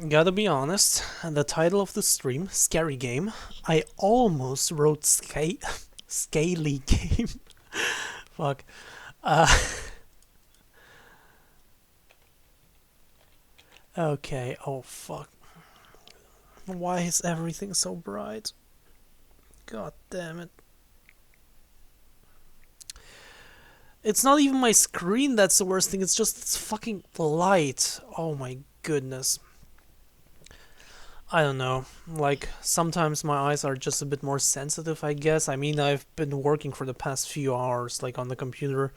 Gotta be honest, the title of the stream, Scary Game, I almost wrote Scaly Game. Fuck. Uh, okay, oh fuck. Why is everything so bright? God damn it. It's not even my screen that's the worst thing, it's just this fucking light. Oh my goodness. I don't know. Like, sometimes my eyes are just a bit more sensitive, I guess. I mean, I've been working for the past few hours, like, on the computer,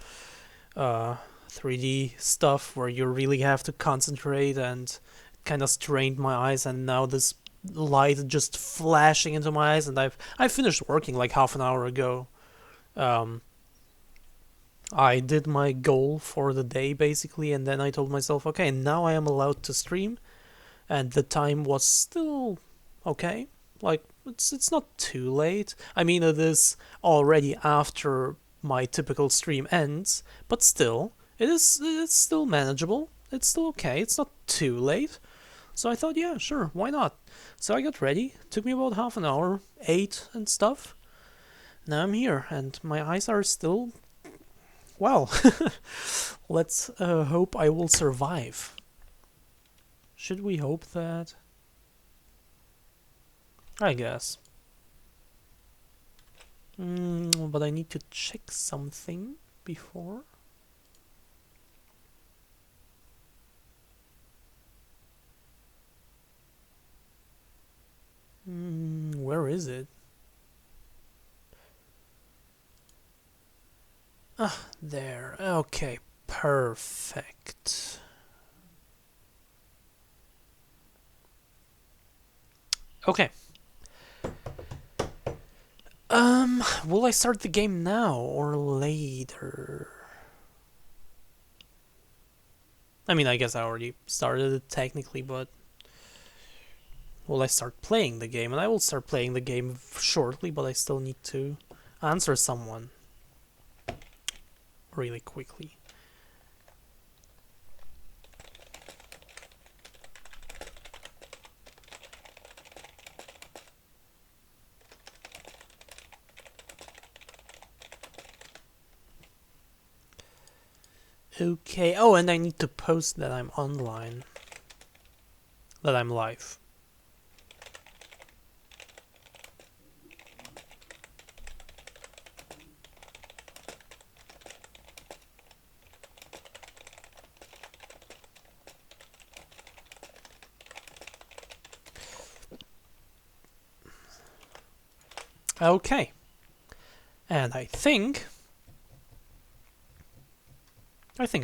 3D stuff, where you really have to concentrate, and kind of strained my eyes, and now this light just flashing into my eyes, and I finished working, like, half an hour ago. Um, I did my goal for the day, basically, and then I told myself, okay, now I am allowed to stream, and the time was still okay. Like it's not too late. I mean, it is already after my typical stream ends, but still, it's still manageable. It's still okay. It's not too late. So I thought, yeah, sure, why not? So I got ready. Took me about half an hour, ate and stuff. Now I'm here, and my eyes are still well. Let's hope I will survive. Should we hope that? I guess. But I need to check something before. Where is it? Ah, there. Okay, perfect. Okay. Will I start the game now or later? I mean, I guess I already started it technically, but will I start playing the game? And I will start playing the game shortly, but I still need to answer someone really quickly. Okay, oh, and I need to post that I'm online. That I'm live. Okay. And I think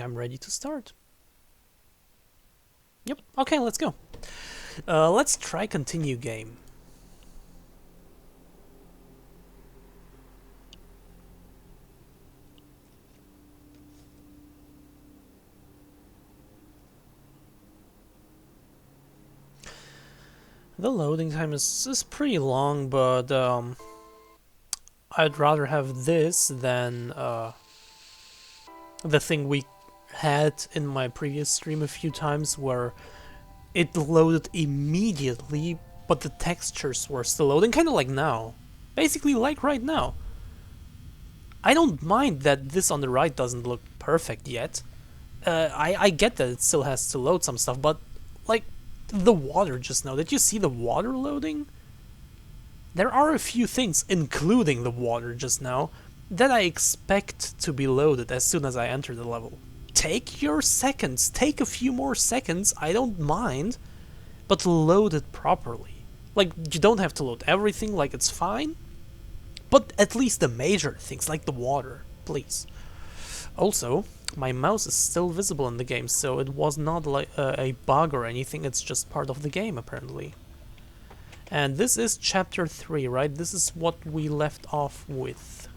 I'm ready to start. Yep. Okay, let's go. Let's try continue game. The loading time is pretty long, but I'd rather have this than the thing we had in my previous stream a few times where it loaded immediately, but the textures were still loading, kind of like now. Basically, like right now. I don't mind that this on the right doesn't look perfect yet. I get that it still has to load some stuff, but like the water just now. Did you see the water loading? There are a few things, including the water just now, that I expect to be loaded as soon as I enter the level. Take your seconds, take a few more seconds, I don't mind, but load it properly. Like, you don't have to load everything, like it's fine, but at least the major things, like the water, please. Also, my mouse is still visible in the game, so it was not like a bug or anything, it's just part of the game, apparently. And this is chapter 3, right? This is what we left off with.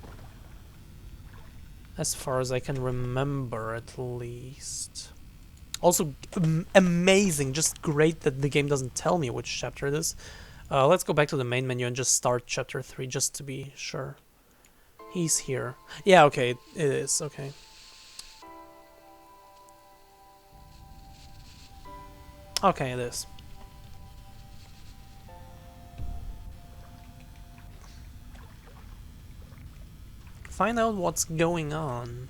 As far as I can remember, at least. Also, amazing, just great that the game doesn't tell me which chapter it is. Let's go back to the main menu and just start chapter 3, just to be sure. He's here. Yeah, okay, it is, okay. Okay, it is. find out what's going on.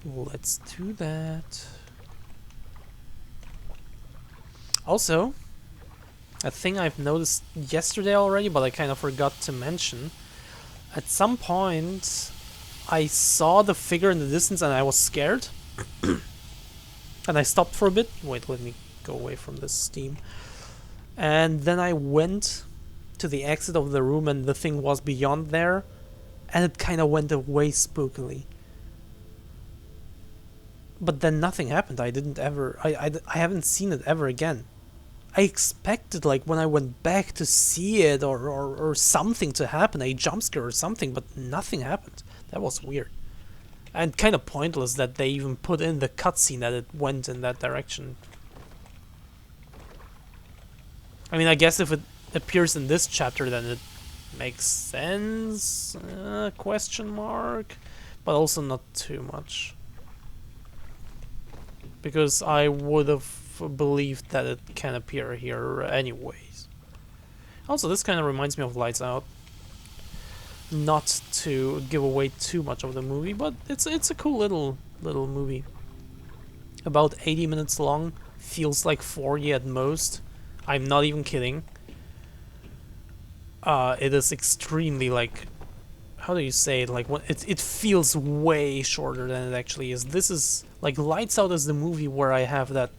Let's do that. Also, a thing I've noticed yesterday already, but I kind of forgot to mention. At some point, I saw the figure in the distance and I was scared. And I stopped for a bit. Wait, let me go away from this steam. And then I went to the exit of the room and the thing was beyond there. And it kind of went away spookily. But then nothing happened. I didn't ever... I haven't seen it ever again. I expected, like, when I went back to see it or something to happen, a jump scare or something, but nothing happened. That was weird. And kind of pointless that they even put in the cutscene that it went in that direction. I mean, I guess if it appears in this chapter, then it makes sense? Question mark? But also not too much. Because I would have believed that it can appear here anyways. Also, this kind of reminds me of Lights Out. Not to give away too much of the movie, but it's a cool little movie. About 80 minutes long, feels like 40 at most. I'm not even kidding. It is extremely, like, how do you say it? Like, it feels way shorter than it actually is. This is like Lights Out is the movie where I have that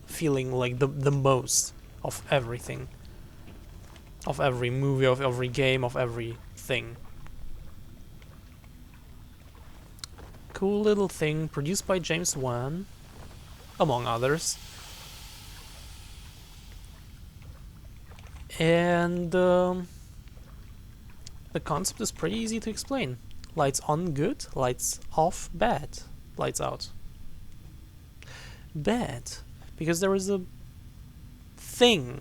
feeling like the most of everything, of every movie, of every game, of everything. Cool little thing produced by James Wan, among others. And the concept is pretty easy to explain. Lights on, good. Lights off, bad. Lights out, bad. Because there is a thing.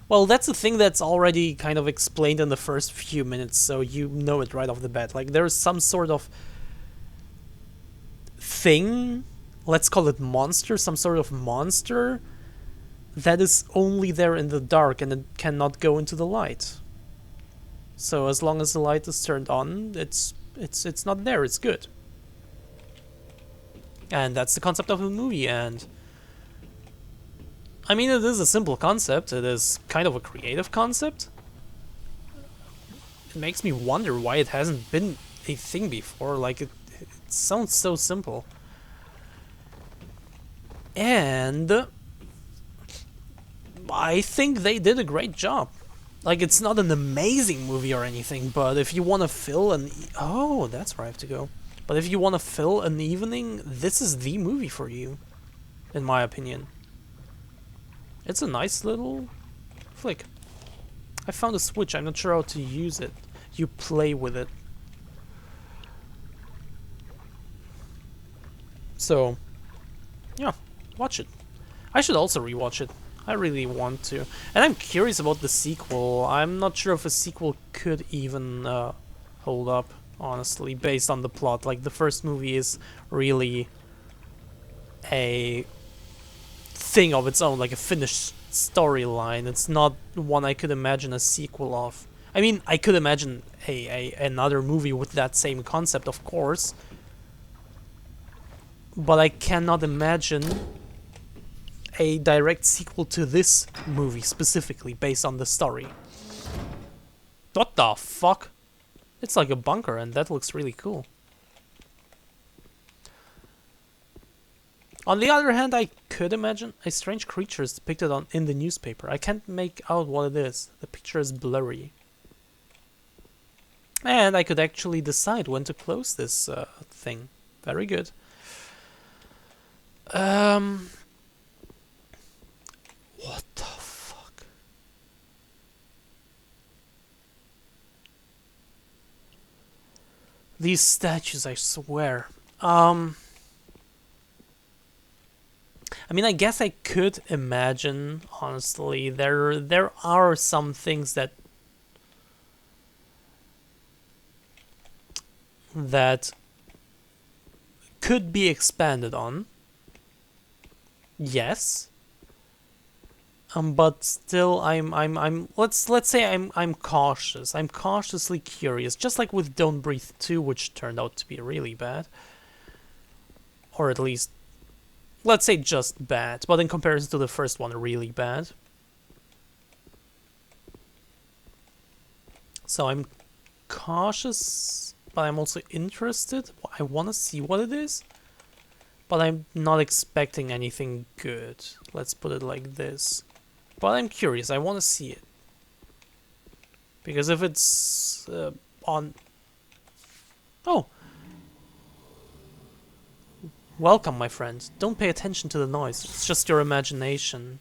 Well, that's a thing that's already kind of explained in the first few minutes, so you know it right off the bat. Like, there's some sort of thing, let's call it monster, some sort of monster that is only there in the dark and it cannot go into the light. So as long as the light is turned on, it's not there, it's good. And that's the concept of the movie, and I mean, it is a simple concept, it is kind of a creative concept. It makes me wonder why it hasn't been a thing before, like it sounds so simple. And I think they did a great job. Like, it's not an amazing movie or anything, but if you want to fill an... Oh, that's where I have to go. But if you want to fill an evening, this is the movie for you, in my opinion. It's a nice little flick. I found a switch, I'm not sure how to use it. You play with it. So, yeah, watch it. I should also rewatch it. I really want to. And I'm curious about the sequel. I'm not sure if a sequel could even hold up, honestly, based on the plot. Like, the first movie is really a thing of its own, like a finished storyline. It's not one I could imagine a sequel of. I mean, I could imagine another movie with that same concept, of course. But I cannot imagine a direct sequel to this movie specifically based on the story. What the fuck? It's like a bunker and that looks really cool. On the other hand, I could imagine a strange creature is depicted in the newspaper. I can't make out what it is. The picture is blurry. And I could actually decide when to close this thing. Very good. What the fuck? These statues, I swear. I mean, I guess I could imagine, honestly, there are some things that could be expanded on. Yes. But still, let's say I'm cautious. I'm cautiously curious, just like with Don't Breathe 2, which turned out to be really bad, or at least, let's say just bad, but in comparison to the first one, really bad. So I'm cautious, but I'm also interested. I want to see what it is, but I'm not expecting anything good. Let's put it like this. But I'm curious. I want to see it. Because if it's on... Oh! Welcome, my friend. Don't pay attention to the noise. It's just your imagination.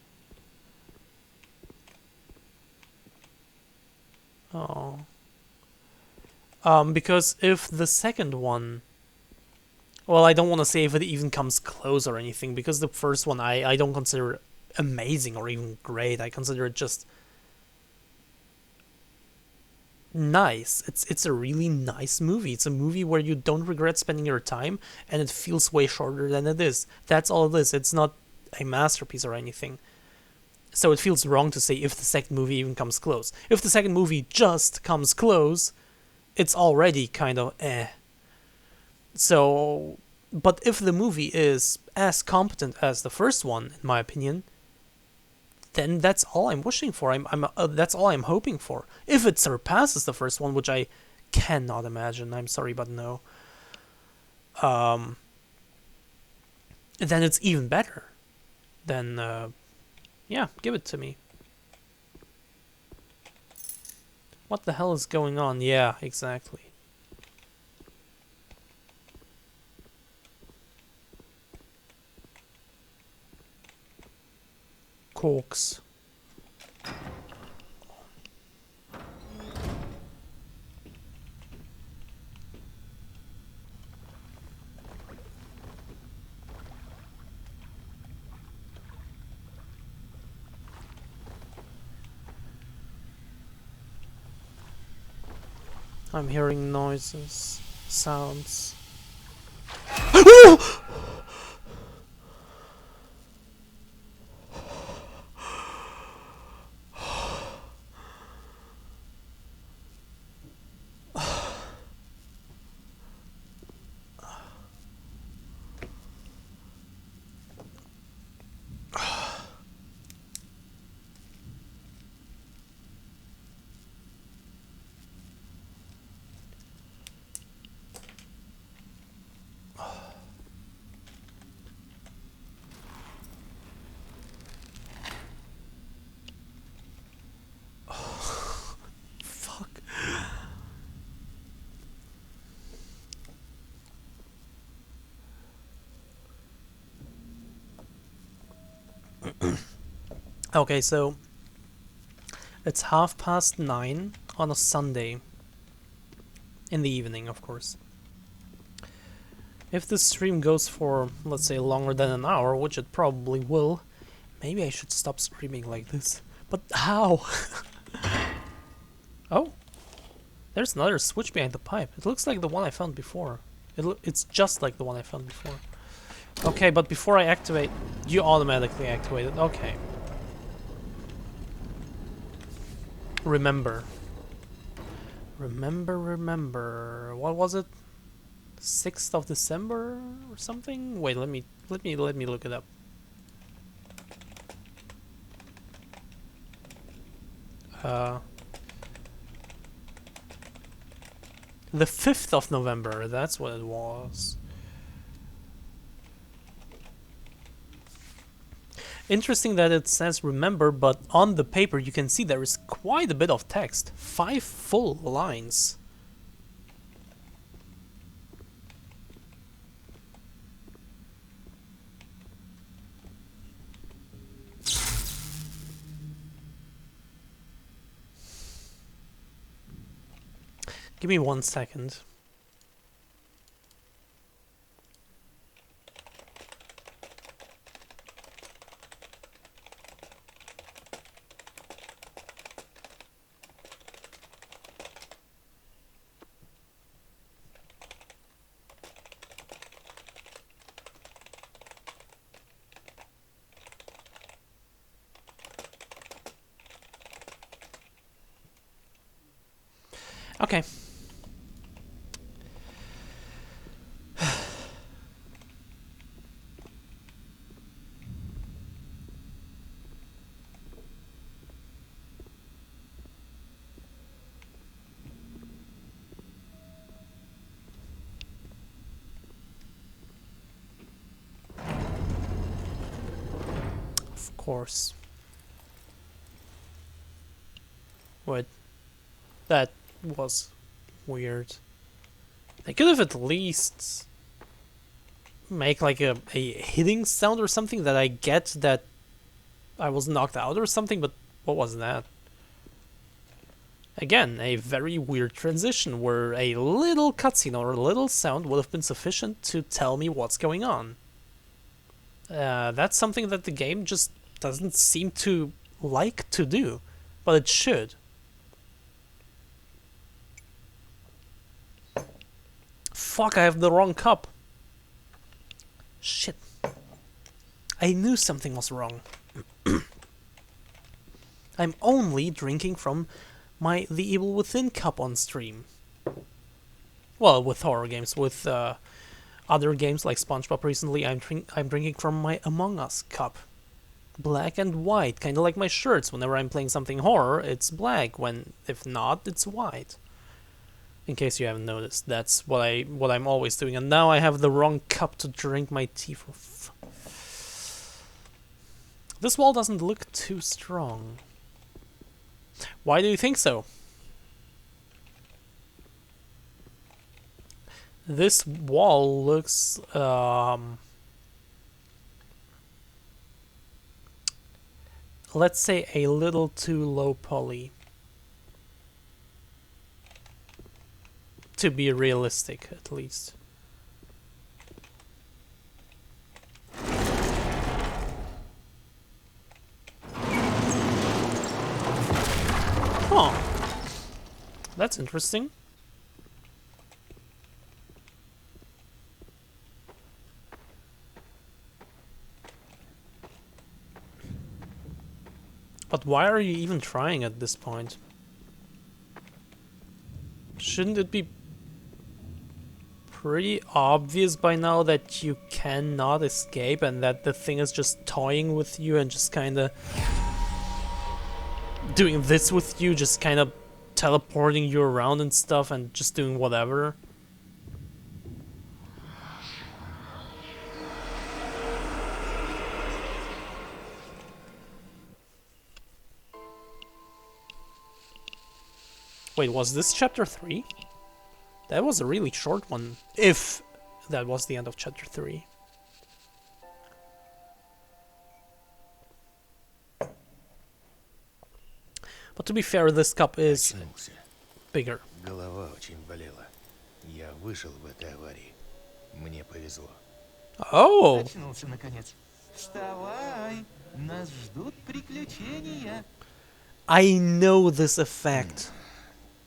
Oh. Because if the second one... Well, I don't want to say if it even comes close or anything, because the first one I don't consider amazing or even great. I consider it just nice. It's a really nice movie. It's a movie where you don't regret spending your time, and it feels way shorter than it is. That's all it is. It's not a masterpiece or anything. So it feels wrong to say if the second movie even comes close. If the second movie just comes close, it's already kind of eh. So, but if the movie is as competent as the first one, in my opinion, then that's all I'm wishing for. That's all I'm hoping for. If it surpasses the first one, which I cannot imagine, I'm sorry, but no. Then it's even better. Then, yeah, give it to me. What the hell is going on? Yeah, exactly. Corks. I'm hearing noises, sounds. Fuck. Okay, so it's 9:30 on a Sunday. In the evening, of course. If this stream goes for, let's say, longer than an hour, which it probably will, maybe I should stop screaming like this. But how? Oh, there's another switch behind the pipe. It looks like the one I found before. It's just like the one I found before. Okay, but before I activate, you automatically activate it. Okay. Remember. Remember. What was it? 6th of December or something? Wait, let me look it up. The 5th of November, that's what it was. Interesting that it says remember, but on the paper you can see there is quite a bit of text. 5 full lines. Give me 1 second. Okay. Of course. Wait. That was weird. They could have at least make like a hitting sound or something that I get that I was knocked out or something, but what was that? Again, a very weird transition where a little cutscene or a little sound would have been sufficient to tell me what's going on. That's something that the game just doesn't seem to like to do, but it should. Fuck, I have the wrong cup. Shit. I knew something was wrong. I'm only drinking from my The Evil Within cup on stream. Well, with horror games, with other games like SpongeBob recently, I'm drinking from my Among Us cup. Black and white, kind of like my shirts. Whenever I'm playing something horror, it's black. If not, it's white. In case you haven't noticed, that's what I'm always doing. And now I have the wrong cup to drink my tea from. This wall doesn't look too strong. Why do you think so? This wall looks let's say a little too low poly. To be realistic, at least. Huh. That's interesting. But why are you even trying at this point? Shouldn't it be pretty obvious by now that you cannot escape and that the thing is just toying with you and just kinda doing this with you, just kinda teleporting you around and stuff and just doing whatever? Wait, was this chapter 3? That was a really short one, if that was the end of chapter 3. But to be fair, this cup is bigger. Голова очень болела. Я выжил в этой аварии. Мне повезло. Oh! Очнулся наконец. Вставай, нас ждут приключения. I know this effect.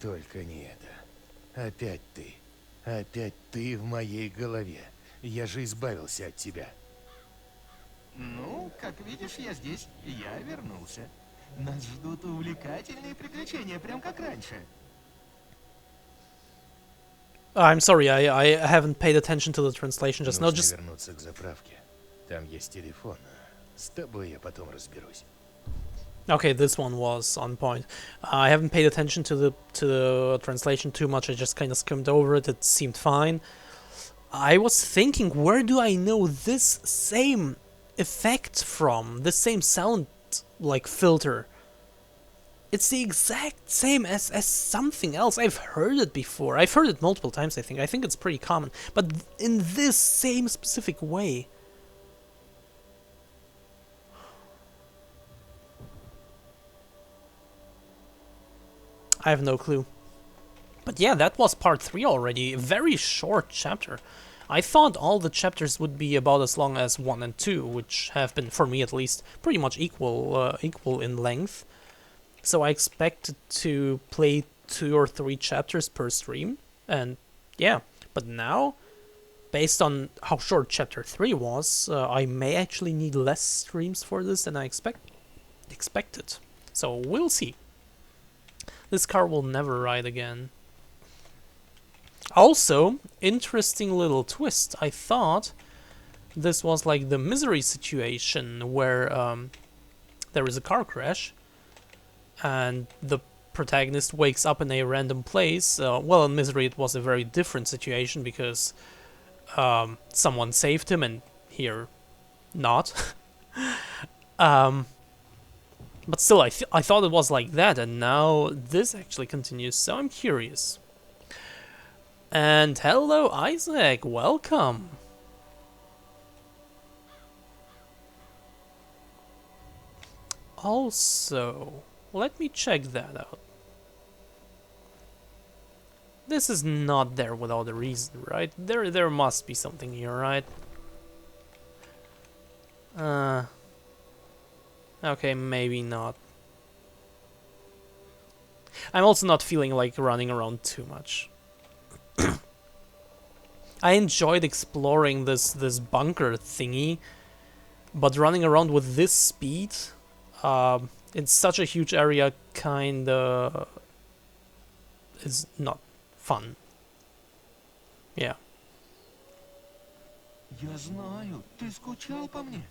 Только не это. Опять ты. Опять ты в моей голове. Я же избавился от тебя. Ну, как видишь, я здесь. Я вернулся. Нас ждут увлекательные приключения, прям как раньше. I'm sorry, I haven't paid attention to the translation just now. Нужно Just вернуться к заправке. Там есть телефон. С тобой я потом разберусь. okay, this one was on point. I haven't paid attention to the translation too much. I just kind of skimmed over it. It seemed fine. I was thinking, where do I know this same effect from? The same sound like filter. It's the exact same as something else. I've heard it before. I've heard it multiple times, I think. I think it's pretty common. But in this same specific way. I have no clue. But yeah, that was part 3 already. A very short chapter. I thought all the chapters would be about as long as 1 and 2, which have been, for me at least, pretty much equal in length. So I expected to play 2 or 3 chapters per stream, and yeah. But now, based on how short chapter 3 was, I may actually need less streams for this than I expected. So we'll see. This car will never ride again. Also, interesting little twist. I thought this was like the Misery situation where there is a car crash and the protagonist wakes up in a random place. Well, in Misery it was a very different situation because someone saved him, and here not. But still, I thought it was like that, and now this actually continues, so I'm curious. And hello, Isaac, welcome. Also, let me check that out. This is not there without a reason, right? There must be something here, right? Okay, maybe not. I'm also not feeling like running around too much. I enjoyed exploring this bunker thingy, but running around with this speed in such a huge area kinda is not fun. Yeah. Я знаю, ты скучал по мне.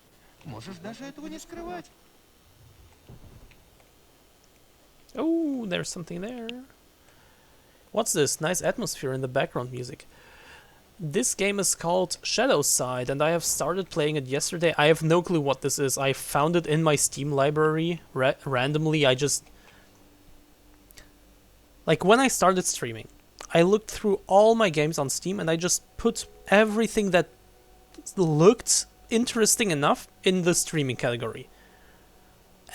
Можешь даже этого не скрывать. Oh, there's something there. What's this? Nice atmosphere in the background music. This game is called ShadowSide, and I have started playing it yesterday. I have no clue what this is. I found it in my Steam library randomly. I just... Like, when I started streaming, I looked through all my games on Steam, and I just put everything that looked interesting enough in the streaming category.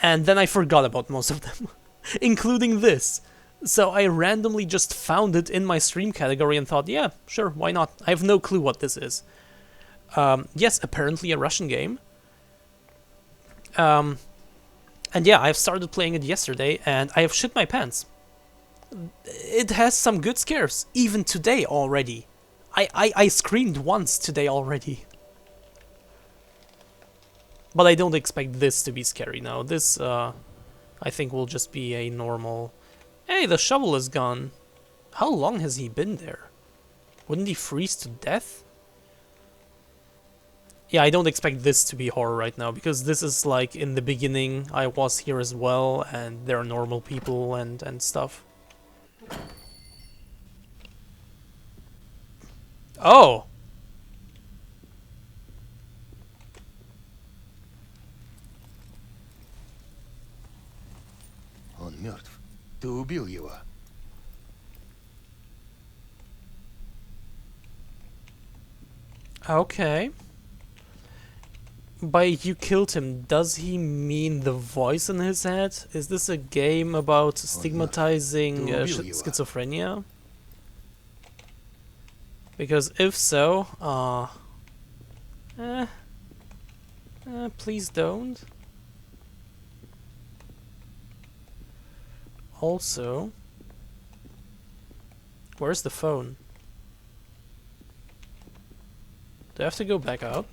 And then I forgot about most of them, including this. So I randomly just found it in my stream category and thought, yeah, sure, why not? I have no clue what this is. Yes, apparently a Russian game. And yeah, I've started playing it yesterday, and I have shit my pants. It has some good scares, even today already. I screamed once today already. But I don't expect this to be scary now. This, I think, will just be a normal... Hey, the shovel is gone. How long has he been there? Wouldn't he freeze to death? Yeah, I don't expect this to be horror right now, because this is like in the beginning. I was here as well, and there are normal people and stuff. Oh! Он мертв. Ты убил его. Okay. By you killed him, does he mean the voice in his head? Is this a game about stigmatizing schizophrenia? Because if so, please don't. Also, where's the phone? Do I have to go back out?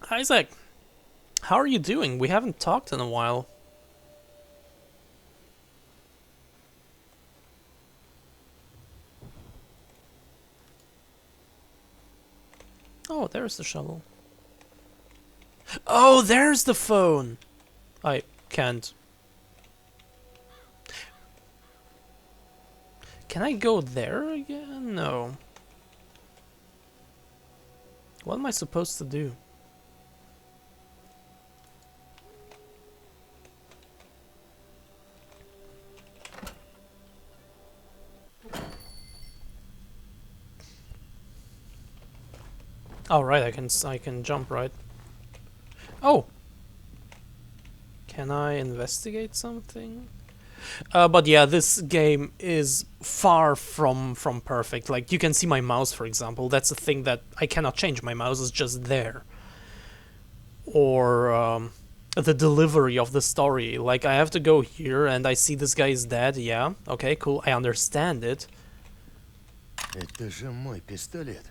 Isaac, how are you doing? We haven't talked in a while. Oh, there's the shovel. Oh, there's the phone! I can't. Can I go there again? No. What am I supposed to do? Oh, right, I can jump, right? Oh! Can I investigate something? But yeah, this game is far from perfect. Like, you can see my mouse, for example. That's a thing that I cannot change. My mouse is just there. Or the delivery of the story. Like, I have to go here and I see this guy is dead. Yeah, okay, cool. I understand it. Это же мой пистолет.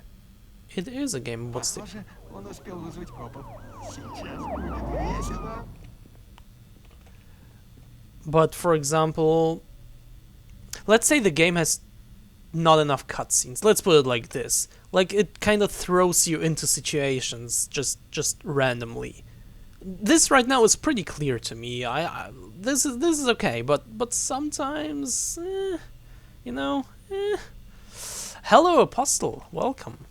It is a game, but still. Похоже, он успел вызвать копов. Сейчас будет весело. But for example, let's say the game has not enough cutscenes. Let's put it like this. Like, it kind of throws you into situations just randomly. This right now is pretty clear to me. This is okay, but sometimes, you know. Hello, Apostle. Welcome.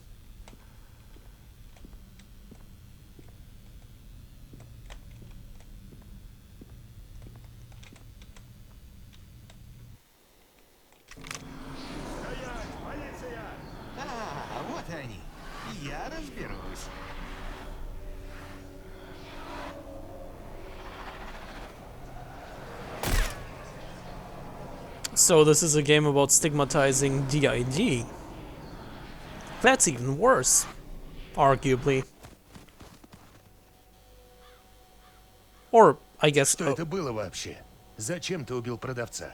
А, вот и они. Я разберусь. So this is a game about stigmatizing DID. That's even worse, arguably. Or, I guess... Что это было вообще? Зачем ты убил продавца?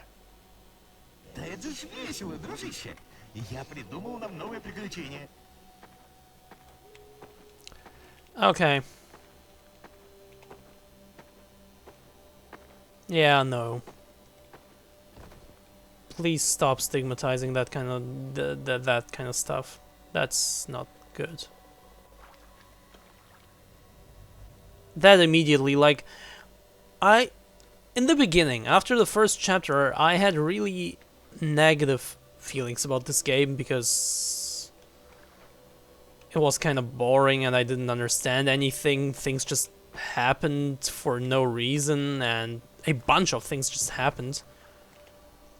Да это ж весело, дружище. Я придумал нам новое приключение. Okay. Yeah, no. Please stop stigmatizing that kind of that kind of stuff. That's not good. That immediately, like, in the beginning, after the first chapter, I had really negative feelings about this game because it was kind of boring and I didn't understand anything. Things just happened for no reason, and a bunch of things just happened.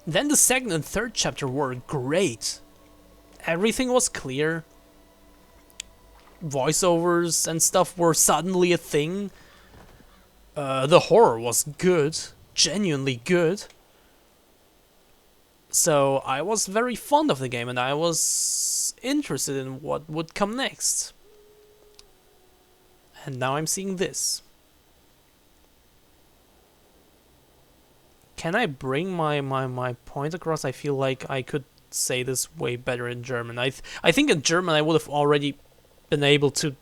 Then the second and third chapter were great. Everything was clear. Voiceovers and stuff were suddenly a thing. The horror was good, genuinely good. So I was very fond of the game and I was interested in what would come next. And now I'm seeing this. Can I bring my point across? I feel like I could say this way better in German. I think in German I would have already been able to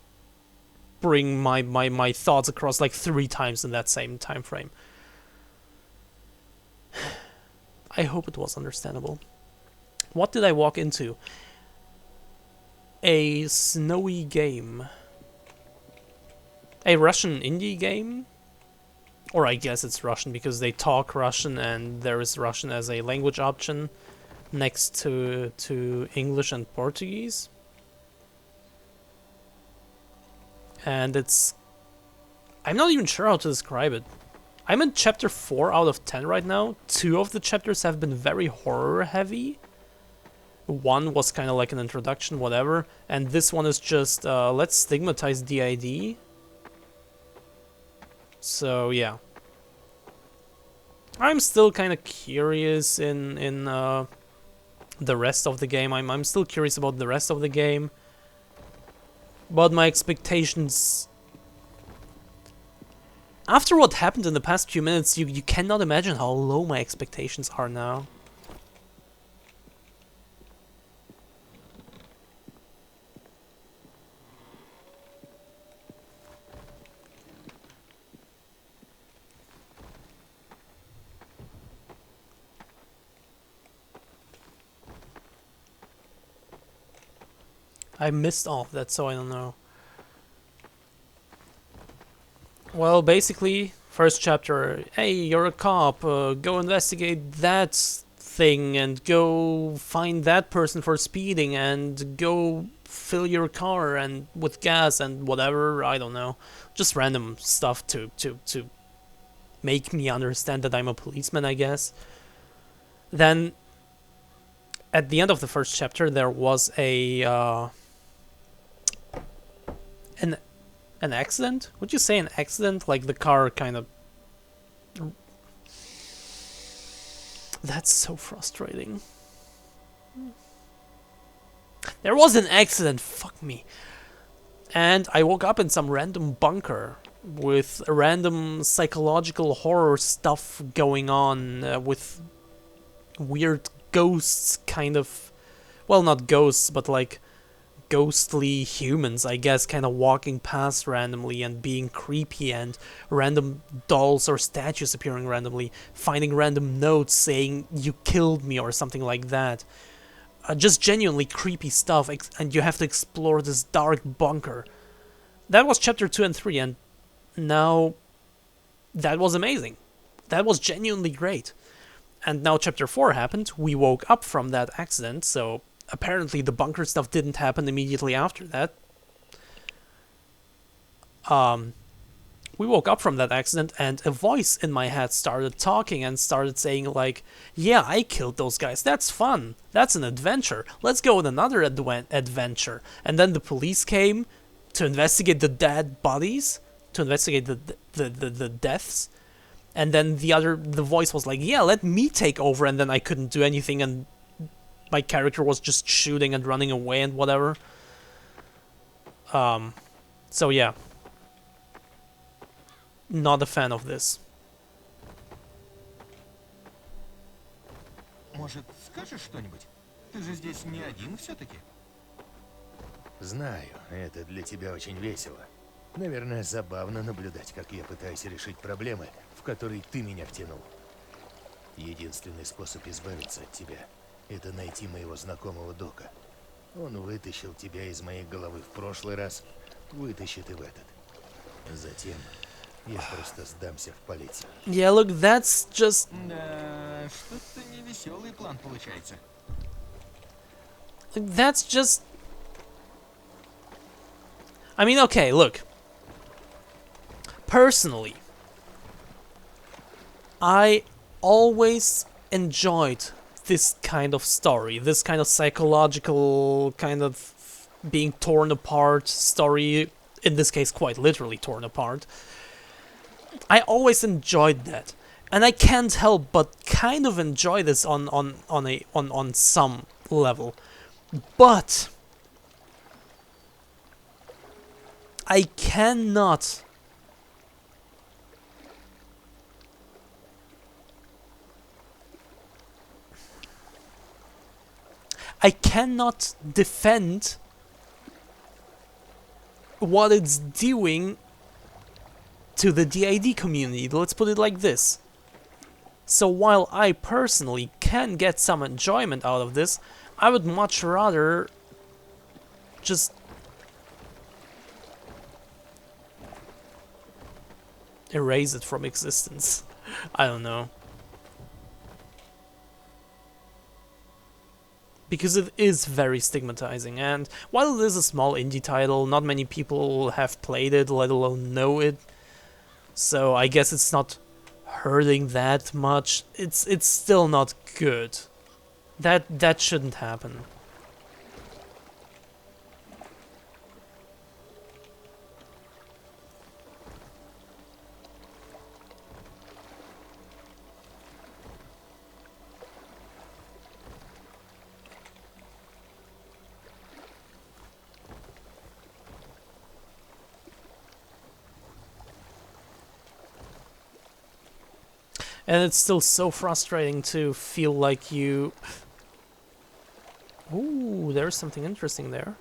bring my thoughts across like 3 times in that same time frame. I hope it was understandable. What did I walk into? A snowy game. A Russian indie game? Or I guess it's Russian because they talk Russian and there is Russian as a language option next to English and Portuguese. And it's... I'm not even sure how to describe it. I'm in chapter 4 out of 10 right now. 2 of the chapters have been very horror heavy. 1 was kind of like an introduction, whatever. And this one is just, let's stigmatize DID. So yeah, I'm still kind of curious in the rest of the game. I'm still curious about the rest of the game, but my expectations after what happened in the past few minutes, you cannot imagine how low my expectations are now. I missed all of that, so I don't know. Well, basically, first chapter, hey, you're a cop, go investigate that thing and go find that person for speeding and go fill your car and with gas and whatever, I don't know. Just random stuff to make me understand that I'm a policeman, I guess. Then, at the end of the first chapter, there was an accident? Would you say an accident? Like the car kind of... That's so frustrating. There was an accident, fuck me. And I woke up in some random bunker with random psychological horror stuff going on with weird ghosts kind of... Well, not ghosts, but like ghostly humans, I guess, kind of walking past randomly and being creepy, and random dolls or statues appearing randomly, finding random notes saying you killed me or something like that. Just genuinely creepy stuff, and you have to explore this dark bunker. That was chapter 2 and 3, and now that was amazing. That was genuinely great. And now chapter 4 happened. We woke up from that accident, so apparently the bunker stuff didn't happen immediately after that. We woke up from that accident, and a voice in my head started talking and started saying like, yeah, I killed those guys. That's fun. That's an adventure. Let's go on another adventure. And then the police came to investigate the dead bodies, to investigate the deaths. And then the voice was like, yeah, let me take over. And then I couldn't do anything, and my character was just shooting and running away and whatever. So yeah. Not a fan of this. Может, скажешь что-нибудь? Ты же здесь не один все-таки. Знаю, это для тебя очень весело. Наверное, забавно наблюдать, как я пытаюсь решить проблемы, в которые ты меня втянул. Единственный способ избавиться от тебя — это найти моего знакомого Дока. Он вытащил тебя из моей головы в прошлый раз, вытащит и в этот. Затем я просто сдамся в полицию. Yeah, look, that's just... Да, что-то невеселый план получается. That's just... I mean, okay, look. Personally, I always enjoyed this kind of story, this kind of psychological, kind of being torn apart story, in this case quite literally torn apart. I always enjoyed that, and I can't help but kind of enjoy this on some level, but I cannot defend what it's doing to the DID community, let's put it like this. So while I personally can get some enjoyment out of this, I would much rather just erase it from existence. I don't know. Because it is very stigmatizing, and while it is a small indie title, not many people have played it, let alone know it. So I guess it's not hurting that much. It's still not good. That shouldn't happen. And it's still so frustrating to feel like you... Ooh, there's something interesting there.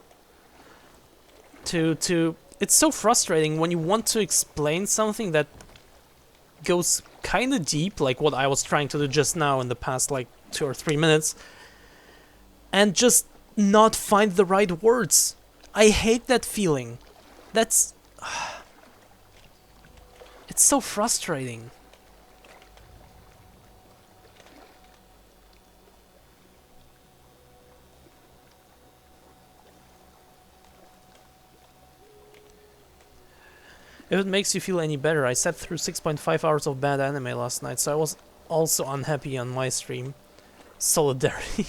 It's so frustrating when you want to explain something that goes kind of deep, like what I was trying to do just now in the past, like, 2 or 3 minutes, and just not find the right words. I hate that feeling. That's... It's so frustrating. If it makes you feel any better, I sat through 6.5 hours of bad anime last night, so I was also unhappy on my stream. Solidarity.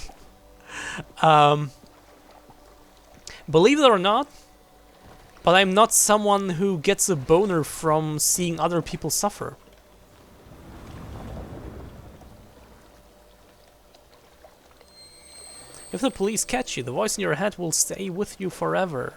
Believe it or not, but I'm not someone who gets a boner from seeing other people suffer. If the police catch you, the voice in your head will stay with you forever.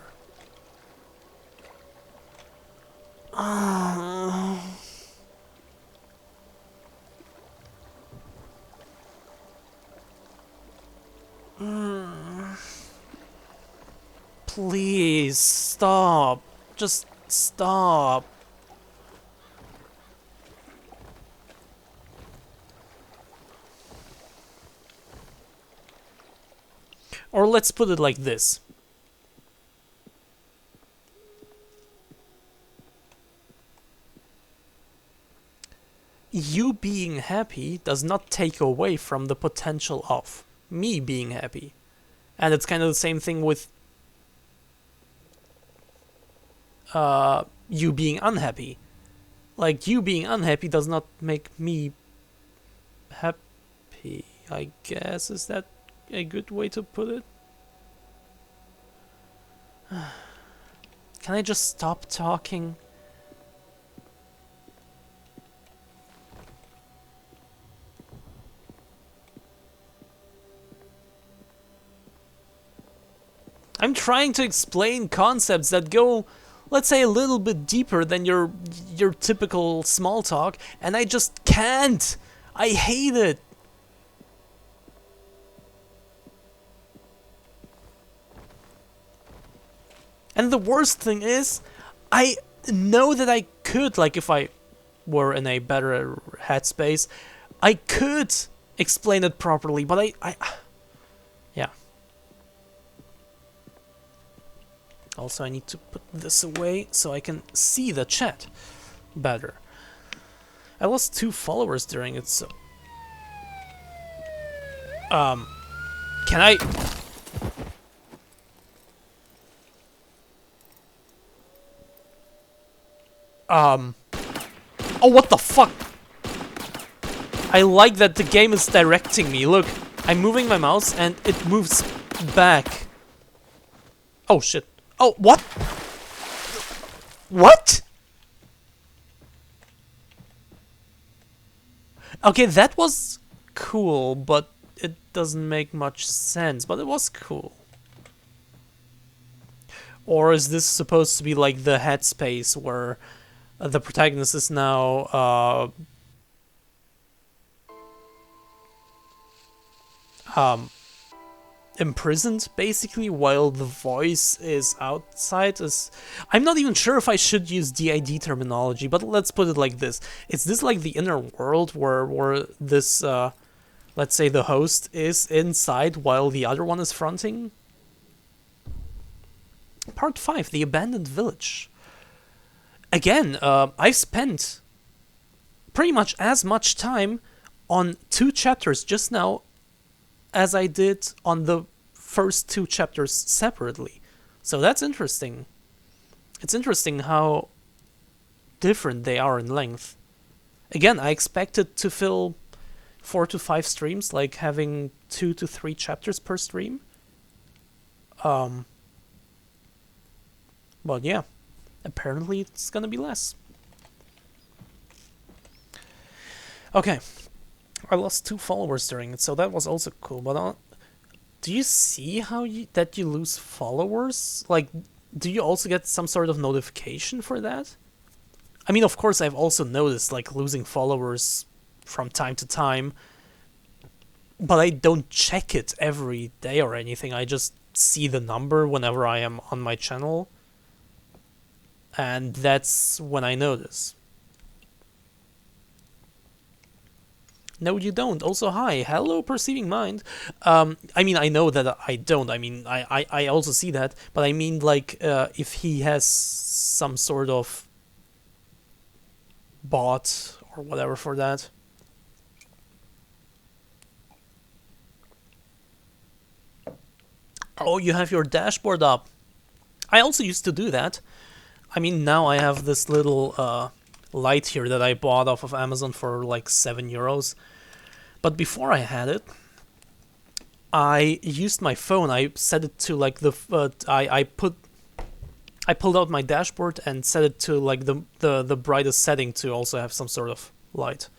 Please, stop. Just stop. Or let's put it like this. You being happy does not take away from the potential of me being happy. And it's kind of the same thing with you being unhappy. Like, you being unhappy does not make me happy, I guess. Is that a good way to put it? Can I just stop talking? I'm trying to explain concepts that go, let's say, a little bit deeper than your typical small talk, and I just can't. I hate it. And the worst thing is, I know that I could, like, if I were in a better headspace, I could explain it properly, but yeah. Also, I need to put this away so I can see the chat better. I lost 2 followers during it, so... Can I... Oh, what the fuck? I like that the game is directing me. Look, I'm moving my mouse and it moves back. Oh, shit. Oh, what? What? Okay, that was cool, but it doesn't make much sense, but it was cool. Or is this supposed to be like the headspace where the protagonist is now imprisoned, basically, while the voice is outside? I'm not even sure if I should use DID terminology, but let's put it like this. Is this like the inner world where this, let's say the host is inside while the other one is fronting? Part 5, The Abandoned Village. Again, I've spent pretty much as much time on 2 chapters just now as I did on the first 2 chapters separately. So that's interesting. It's interesting how different they are in length. Again, I expected to fill 4 to 5 streams, like having 2 to 3 chapters per stream. But yeah, apparently it's gonna be less. Okay. I lost 2 followers during it, so that was also cool. But do you see how you lose followers? Like, do you also get some sort of notification for that? I mean, of course, I've also noticed like losing followers from time to time, but I don't check it every day or anything. I just see the number whenever I am on my channel, and that's when I notice. No, you don't. Also, hi. Hello, Perceiving Mind. I mean, I know that I don't. I mean, I also see that. But I mean, like, if he has some sort of bot or whatever for that. Oh, you have your dashboard up. I also used to do that. I mean, now I have this little... light here that I bought off of Amazon for like €7. But before I had it, I used my phone. I set it to like the I pulled out my dashboard and set it to like the brightest setting to also have some sort of light.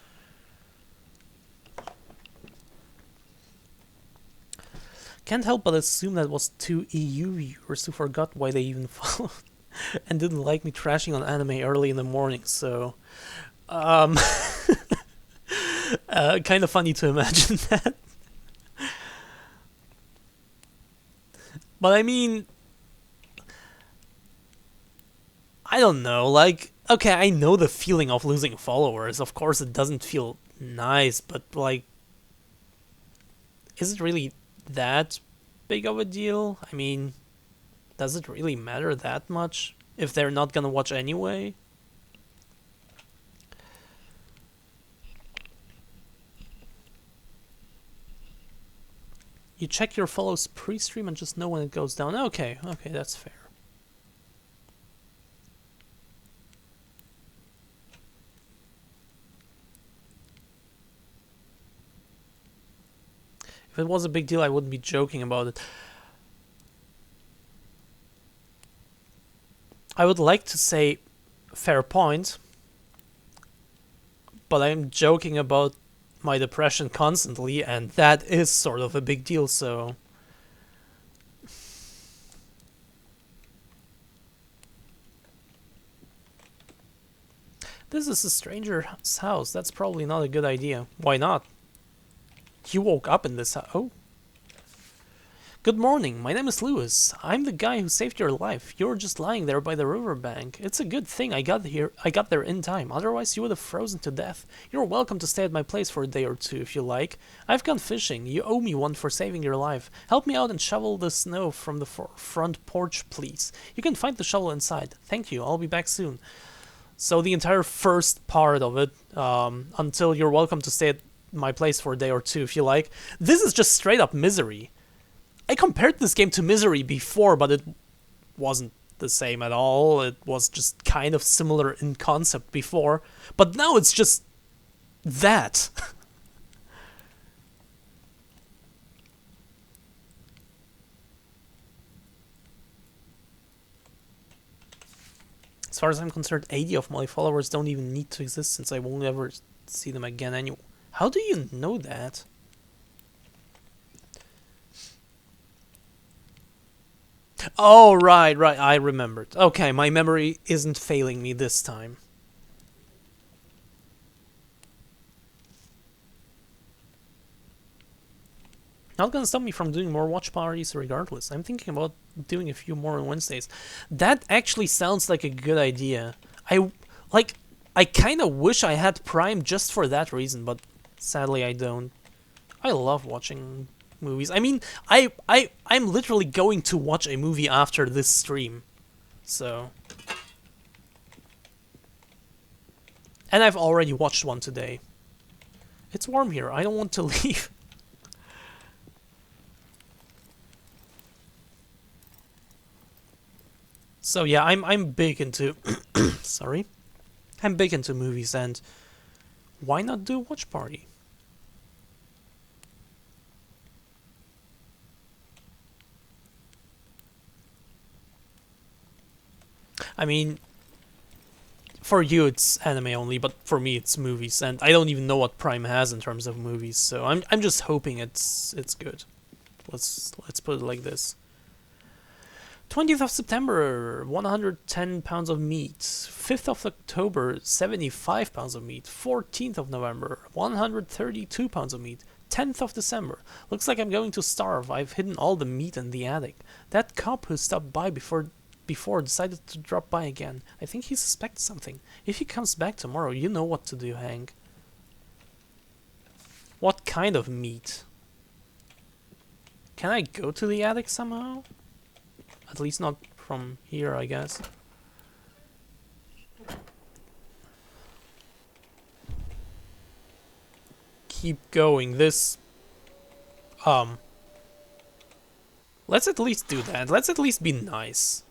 Can't help but assume that was 2 EU viewers who forgot why they even followed. And didn't like me trashing on anime early in the morning, so... kind of funny to imagine that. But I mean... I don't know, like, okay, I know the feeling of losing followers. Of course, it doesn't feel nice, but, like, is it really that big of a deal? I mean, does it really matter that much if they're not gonna watch anyway? You check your follows pre-stream and just know when it goes down. Okay, okay, that's fair. If it was a big deal, I wouldn't be joking about it. I would like to say fair point, but I'm joking about my depression constantly, and that is sort of a big deal, so... This is a stranger's house. That's probably not a good idea. Why not? You woke up in this house. Oh. Good morning, my name is Lewis. I'm the guy who saved your life. You were just lying there by the riverbank. It's a good thing I got there in time, otherwise you would have frozen to death. You're welcome to stay at my place for a day or two if you like. I've gone fishing. You owe me one for saving your life. Help me out and shovel the snow from the front porch, please. You can find the shovel inside. Thank you, I'll be back soon. So the entire first part of it, until you're welcome to stay at my place for a day or two if you like, this is just straight up misery. I compared this game to Misery before, but it wasn't the same at all. It was just kind of similar in concept before, but now it's just that. As far as I'm concerned, 80 of my followers don't even need to exist since I won't ever see them again anyway. How do you know that? Oh, right, I remembered. Okay, my memory isn't failing me this time. Not gonna stop me from doing more watch parties regardless. I'm thinking about doing a few more on Wednesdays. That actually sounds like a good idea. I kind of wish I had Prime just for that reason, but sadly I don't. I love watching movies. I mean, I'm literally going to watch a movie after this stream. So. And I've already watched one today. It's warm here. I don't want to leave. So yeah, I'm big into sorry. I'm big into movies, and why not do a watch party? I mean, for you it's anime only, but for me it's movies, and I don't even know what Prime has in terms of movies, so I'm just hoping it's good. Let's put it like this. 20th of September, 110 pounds of meat. 5th of October, 75 pounds of meat. 14th of November, 132 pounds of meat. 10th of December. Looks like I'm going to starve. I've hidden all the meat in the attic. That cop who stopped by before decided to drop by again. I think he suspects something. If he comes back tomorrow, you know what to do, Hank. What kind of meat? Can I go to the attic somehow? At least not from here, I guess. Keep going. This... Let's at least do that. Let's at least be nice.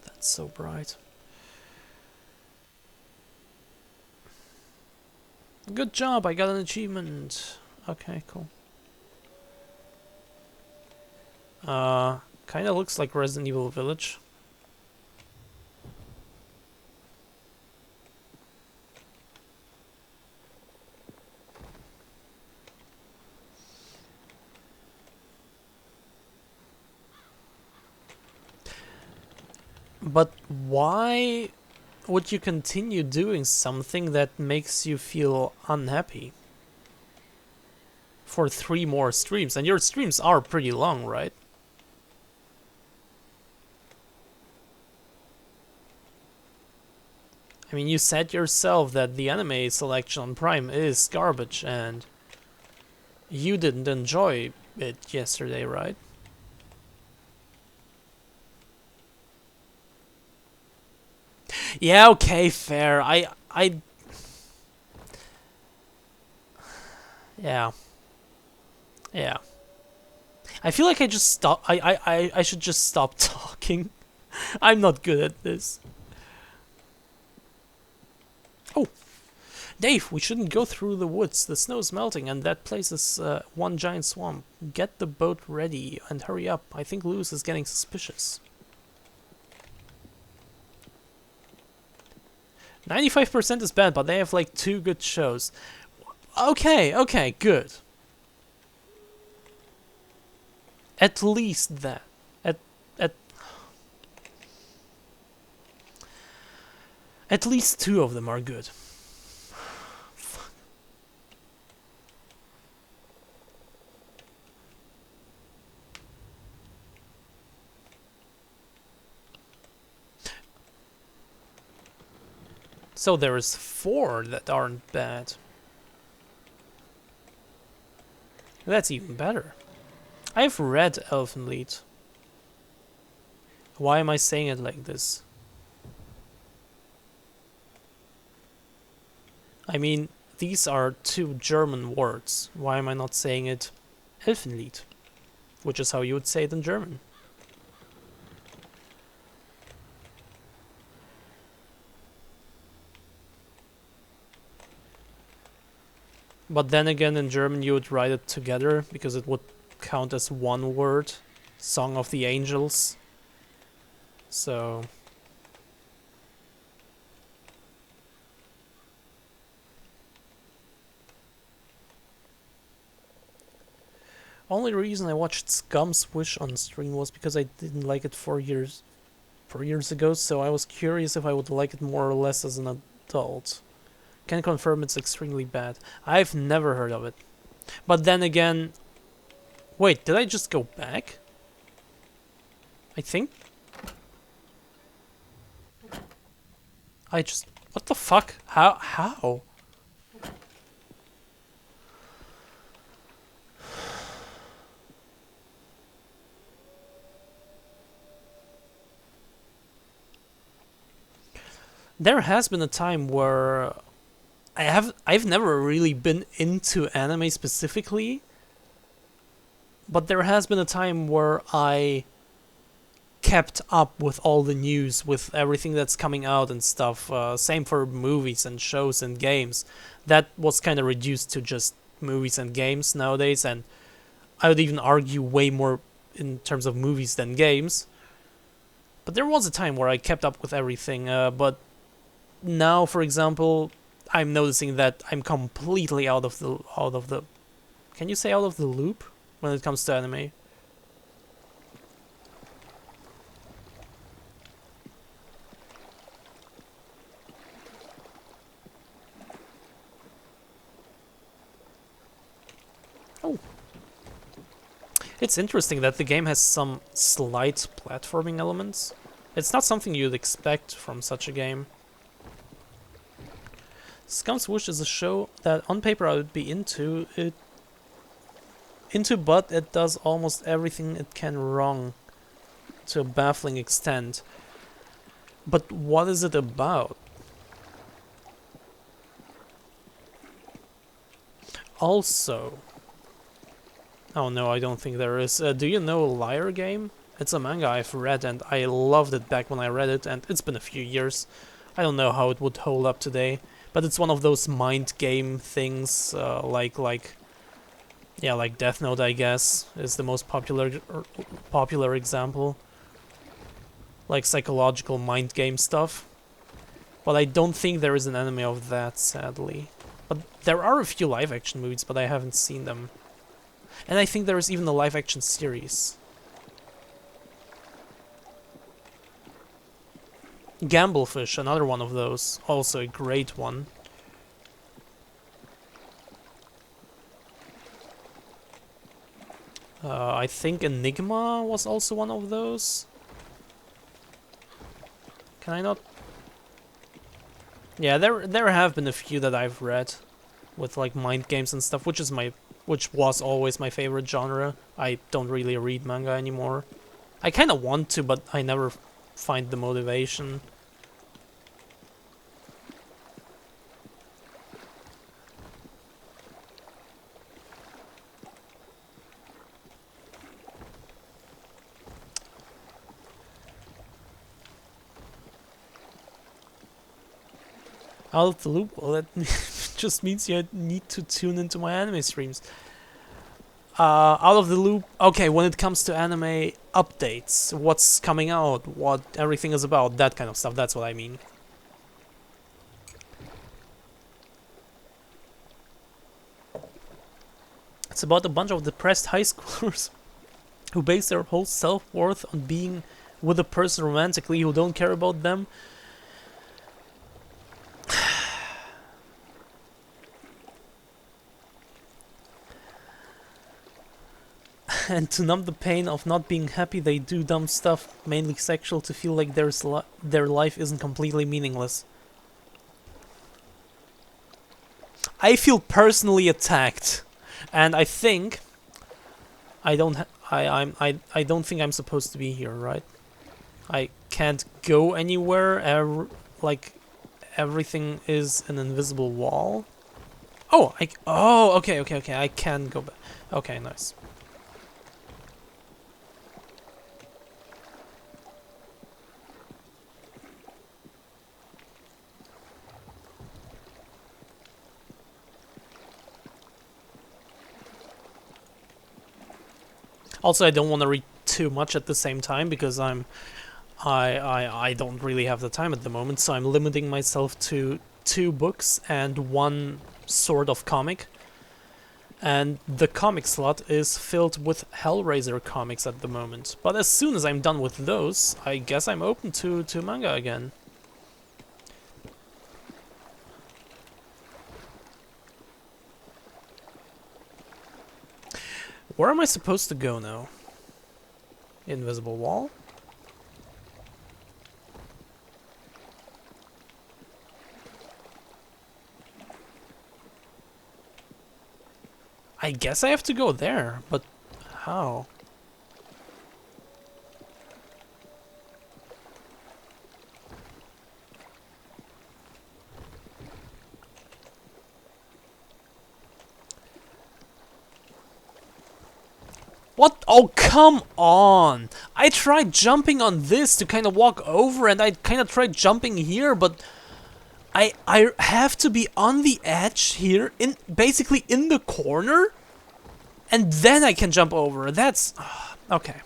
That's so bright. Good job, I got an achievement. Okay, cool. Kinda looks like Resident Evil Village. But why would you continue doing something that makes you feel unhappy? For 3 more streams, and your streams are pretty long, right? I mean, you said yourself that the anime selection on Prime is garbage, and you didn't enjoy it yesterday, right? Yeah, okay, fair. Yeah, yeah. I feel like I just stop. I should just stop talking. I'm not good at this. Oh, Dave, we shouldn't go through the woods. The snow's melting, and that place is one giant swamp. Get the boat ready and hurry up. I think Lewis is getting suspicious. 95% is bad, but they have like 2 good shows. Okay, okay, good. At least that. At at least 2 of them are good. So there is 4 that aren't bad. That's even better. I've read Elfenlied. Why am I saying it like this? I mean, these are 2 German words. Why am I not saying it Elfenlied? Which is how you would say it in German. But then again, in German you would write it together because it would count as one word. Song of the Angels. So... Only reason I watched Scum's Wish on stream was because I didn't like it 4 years ago, so I was curious if I would like it more or less as an adult. Can confirm it's extremely bad. I've never heard of it. But then again... Wait, did I just go back? I think... I just... What the fuck? How? There has been a time where I've never really been into anime specifically, but there has been a time where I kept up with all the news, with everything that's coming out and stuff. Same for movies and shows and games. That was kind of reduced to just movies and games nowadays, and I would even argue way more in terms of movies than games. But there was a time where I kept up with everything, but now, for example, I'm noticing that I'm completely out of the can you say out of the loop when it comes to anime? Oh. It's interesting that the game has some slight platforming elements. It's not something you'd expect from such a game. Scum's Wish is a show that on paper I would be into, but it does almost everything it can wrong to a baffling extent. But what is it about? Also... Oh no, I don't think there is. Do you know Liar Game? It's a manga I've read and I loved it back when I read it, and it's been a few years. I don't know how it would hold up today. But it's one of those mind game things, like Death Note, I guess, is the most popular example. Like psychological mind game stuff. But I don't think there is an anime of that, sadly. But there are a few live action movies, but I haven't seen them. And I think there is even a live action series. Gamblefish, another one of those. Also a great one. I think Enigma was also one of those. Can I not? Yeah, there have been a few that I've read with like mind games and stuff, which was always my favorite genre. I don't really read manga anymore. I kind of want to, but I never find the motivation. Out of the loop? Well, that just means you need to tune into my anime streams. Out of the loop. Okay, when it comes to anime updates, what's coming out, what everything is about, that kind of stuff, that's what I mean. It's about a bunch of depressed high schoolers who base their whole self-worth on being with a person romantically who don't care about them. And to numb the pain of not being happy, they do dumb stuff, mainly sexual, to feel like their life isn't completely meaningless. I feel personally attacked, and I think I don't I don't think I'm supposed to be here, right? I can't go anywhere. Like everything is an invisible wall. Oh, okay. I can go back. Okay, nice. Also, I don't want to read too much at the same time because I don't really have the time at the moment, so I'm limiting myself to 2 books and 1 sort of comic. And the comic slot is filled with Hellraiser comics at the moment. But as soon as I'm done with those, I guess I'm open to manga again. Where am I supposed to go now? Invisible wall? I guess I have to go there, but how? What? Oh, come on! I tried jumping on this to kind of walk over, and I kind of tried jumping here, but I have to be on the edge here, basically in the corner, and then I can jump over. That's okay.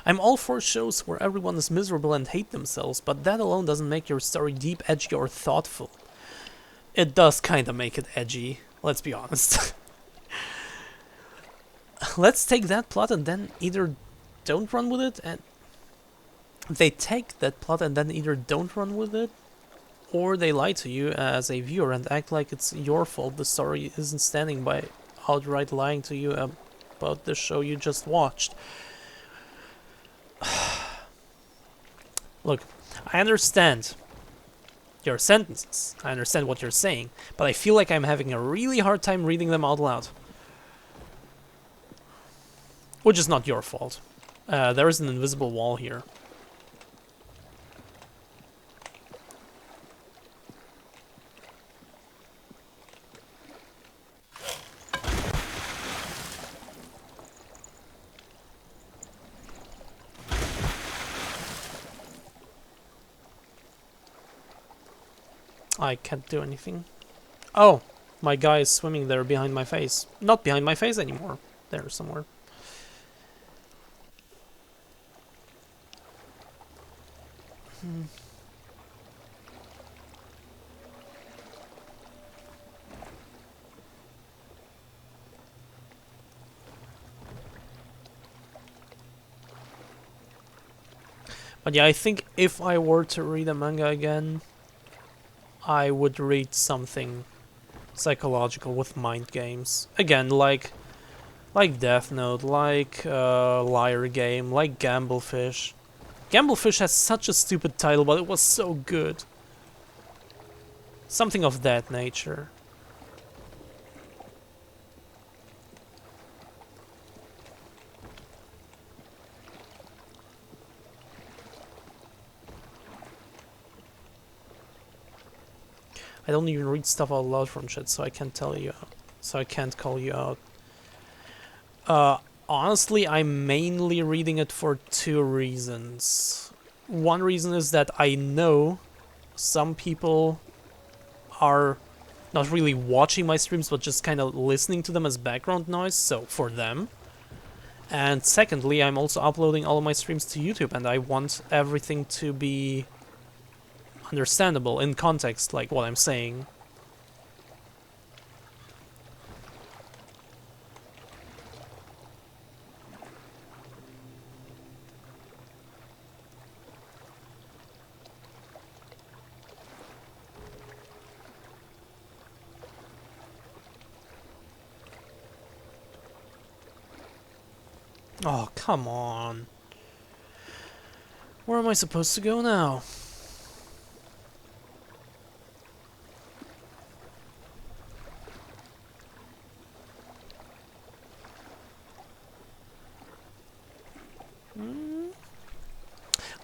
I'm all for shows where everyone is miserable and hate themselves, but that alone doesn't make your story deep, edgy, or thoughtful. It does kind of make it edgy, let's be honest. Let's take that plot and then either don't run with it, and they take that plot and then either don't run with it, or they lie to you as a viewer and act like it's your fault the story isn't standing by outright lying to you about the show you just watched. Look, I understand your sentences, I understand what you're saying, but I feel like I'm having a really hard time reading them out loud. Which is not your fault. There is an invisible wall here. I can't do anything. Oh, my guy is swimming there behind my face. Not behind my face anymore. There somewhere. But yeah, I think if I were to read a manga again, I would read something psychological with mind games. Again, like Death Note, like Liar Game, like Gamblefish. Gamblefish has such a stupid title, but it was so good. Something of that nature. I don't even read stuff out loud from chat, so I can't tell you. So I can't call you out. Honestly, I'm mainly reading it for two reasons. One reason is that I know some people are not really watching my streams, but just kind of listening to them as background noise, so for them. And secondly, I'm also uploading all of my streams to YouTube, and I want everything to be understandable in context, like what I'm saying. Oh, come on. Where am I supposed to go now?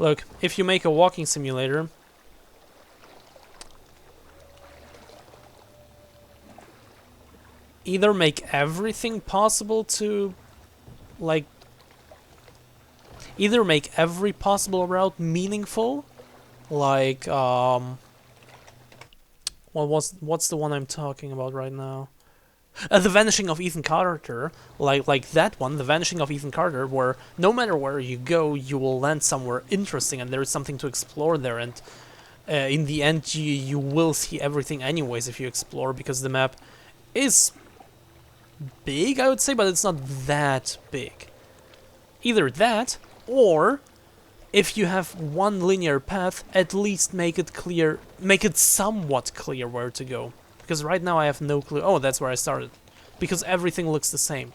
Look, if you make a walking simulator, either make everything possible to, like, either make every possible route meaningful, like, what's the one I'm talking about right now? The Vanishing of Ethan Carter, like that one, The Vanishing of Ethan Carter, where no matter where you go, you will land somewhere interesting, and there is something to explore there, and in the end, you will see everything anyways if you explore, because the map is big, I would say, but it's not that big. Either that, or if you have one linear path, at least make it clear, make it somewhat clear where to go. Because right now I have no clue. Oh, that's where I started. Because everything looks the same.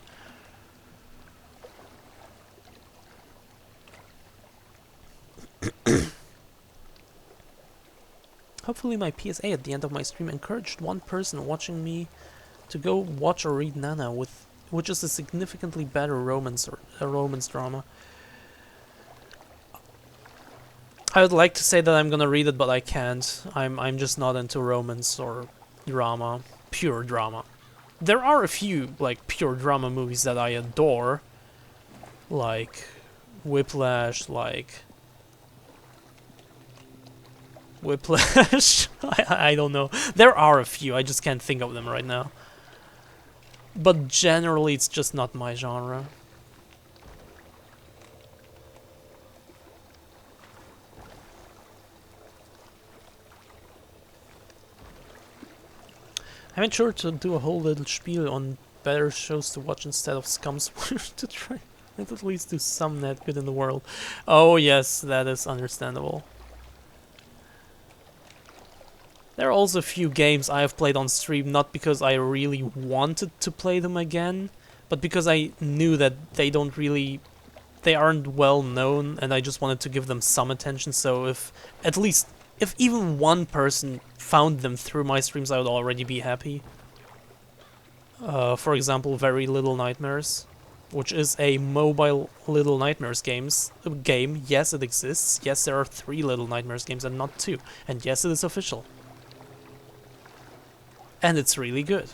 Hopefully my PSA at the end of my stream encouraged one person watching me to go watch or read Nana, which is a significantly better romance or a romance drama. I would like to say that I'm gonna read it, but I can't. I'm just not into romance or drama, pure drama. There are a few like pure drama movies that I adore, like Whiplash, I don't know. There are a few, I just can't think of them right now. But generally, it's just not my genre. I made sure to do a whole little spiel on better shows to watch instead of scums to try and at least do some net good in the world. Oh yes, that is understandable. There are also a few games I have played on stream, not because I really wanted to play them again, but because I knew that they aren't well known, and I just wanted to give them some attention, so if even one person found them through my streams, I would already be happy. For example, Very Little Nightmares, which is a mobile Little Nightmares game. Yes, it exists. Yes, there are 3 Little Nightmares games and not 2. And yes, it is official. And it's really good.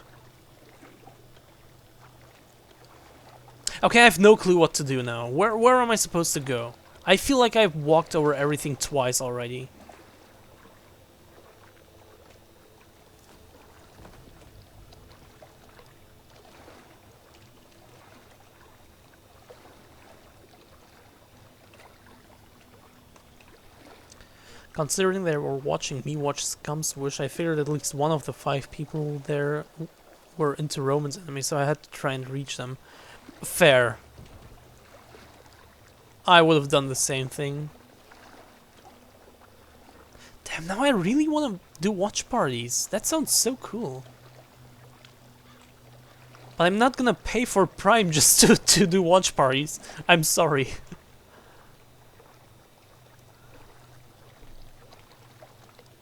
Okay, I have no clue what to do now. Where am I supposed to go? I feel like I've walked over everything twice already. Considering they were watching me watch Scum's Wish, I figured at least one of the 5 people there were into romance anime, so I had to try and reach them. Fair. I would have done the same thing. Damn, now I really want to do watch parties. That sounds so cool. But I'm not gonna pay for Prime just to do watch parties. I'm sorry.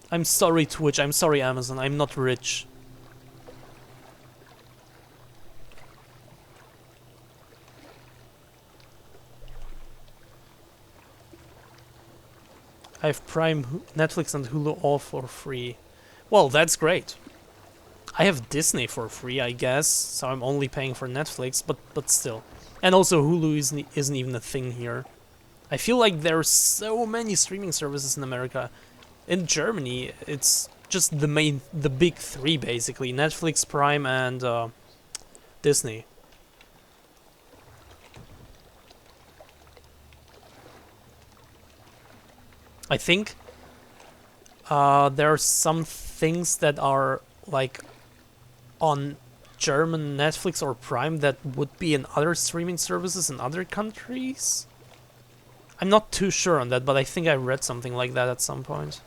I'm sorry, Twitch. I'm sorry, Amazon. I'm not rich. I have Prime, Netflix, and Hulu all for free. Well, that's great. I have Disney for free, I guess, so I'm only paying for Netflix, but still. And also Hulu isn't even a thing here. I feel like there are so many streaming services in America. In Germany, it's just the big three basically: Netflix, Prime, and Disney. I think there are some things that are like on German Netflix or Prime that would be in other streaming services in other countries. I'm not too sure on that, but I think I read something like that at some point.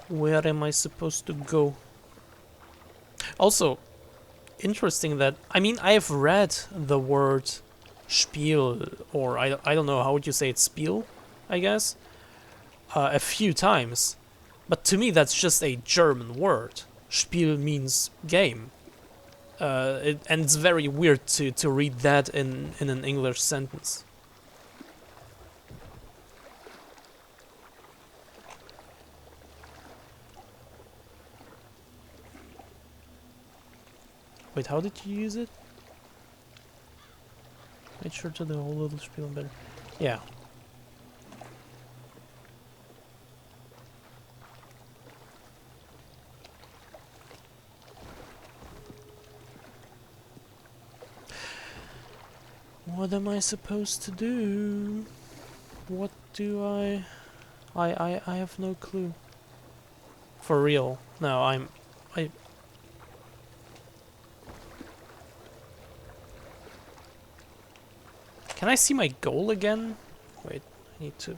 Where am I supposed to go? Also, interesting that, I mean, I have read the word Spiel, or I don't know, how would you say it, Spiel, I guess, a few times. But to me, that's just a German word. Spiel means game. And it's very weird to read that in an English sentence. Wait, how did you use it? Make sure to the whole little spiel better. Yeah. What am I supposed to do? What do I have no clue. For real. No, I Can I see my goal again? Wait, I need to...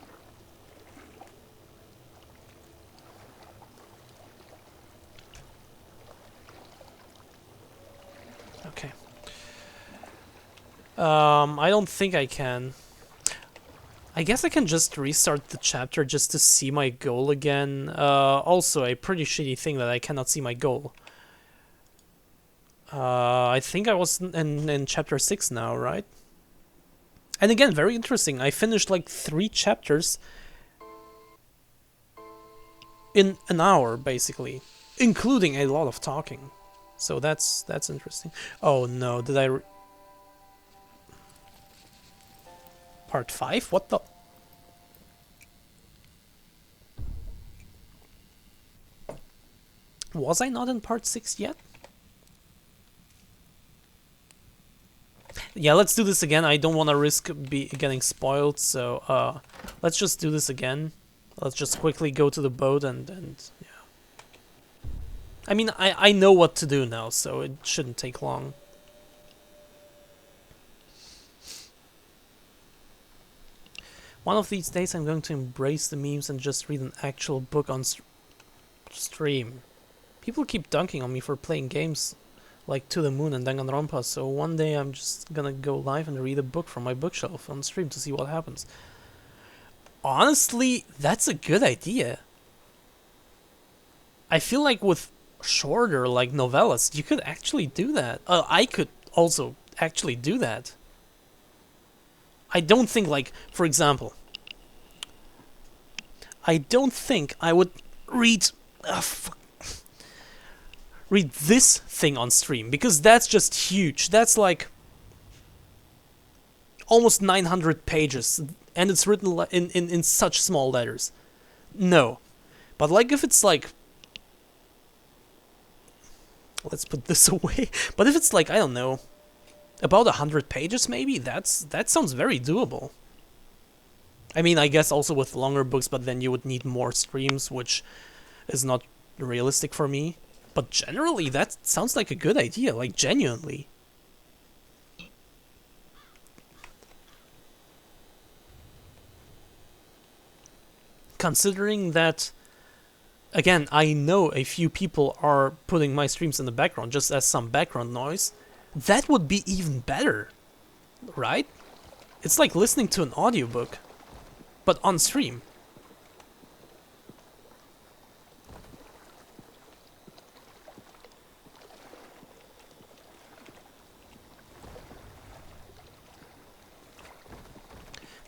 Okay. I don't think I can. I guess I can just restart the chapter just to see my goal again. Also, a pretty shitty thing that I cannot see my goal. I think I was in chapter 6 now, right? And again, very interesting. I finished like 3 chapters in an hour, basically, including a lot of talking. So that's interesting. Oh no, did I... Part 5? What the... Was I not in part 6 yet? Yeah, let's do this again. I don't want to risk getting spoiled, so let's just do this again. Let's just quickly go to the boat and yeah. I mean, I know what to do now, so it shouldn't take long. One of these days I'm going to embrace the memes and just read an actual book on stream. People keep dunking on me for playing games like To the Moon and Danganronpa, so one day I'm just gonna go live and read a book from my bookshelf on stream to see what happens. Honestly, that's a good idea. I feel like with shorter, like, novellas, you could actually do that. I could also actually do that. I don't think, like, for example, I don't think I would read... read this thing on stream, because that's just huge. That's like almost 900 pages, and it's written in such small letters. No. But like if it's like... Let's put this away. But if it's like, I don't know, about 100 pages maybe, that sounds very doable. I mean, I guess also with longer books, but then you would need more streams, which is not realistic for me. But generally, that sounds like a good idea, like, genuinely. Considering that Again, I know a few people are putting my streams in the background just as some background noise. That would be even better, right? It's like listening to an audiobook, but on stream.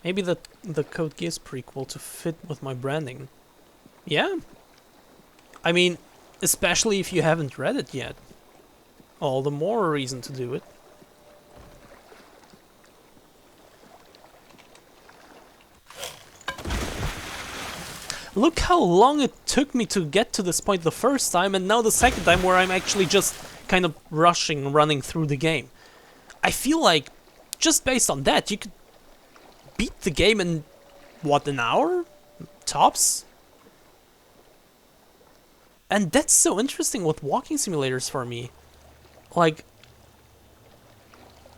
Maybe the Code Geass prequel to fit with my branding. Yeah. I mean, especially if you haven't read it yet. All the more reason to do it. Look how long it took me to get to this point the first time, and now the second time where I'm actually just kind of running through the game. I feel like, just based on that, you could beat the game in, what, an hour? Tops? And that's so interesting with walking simulators for me. Like,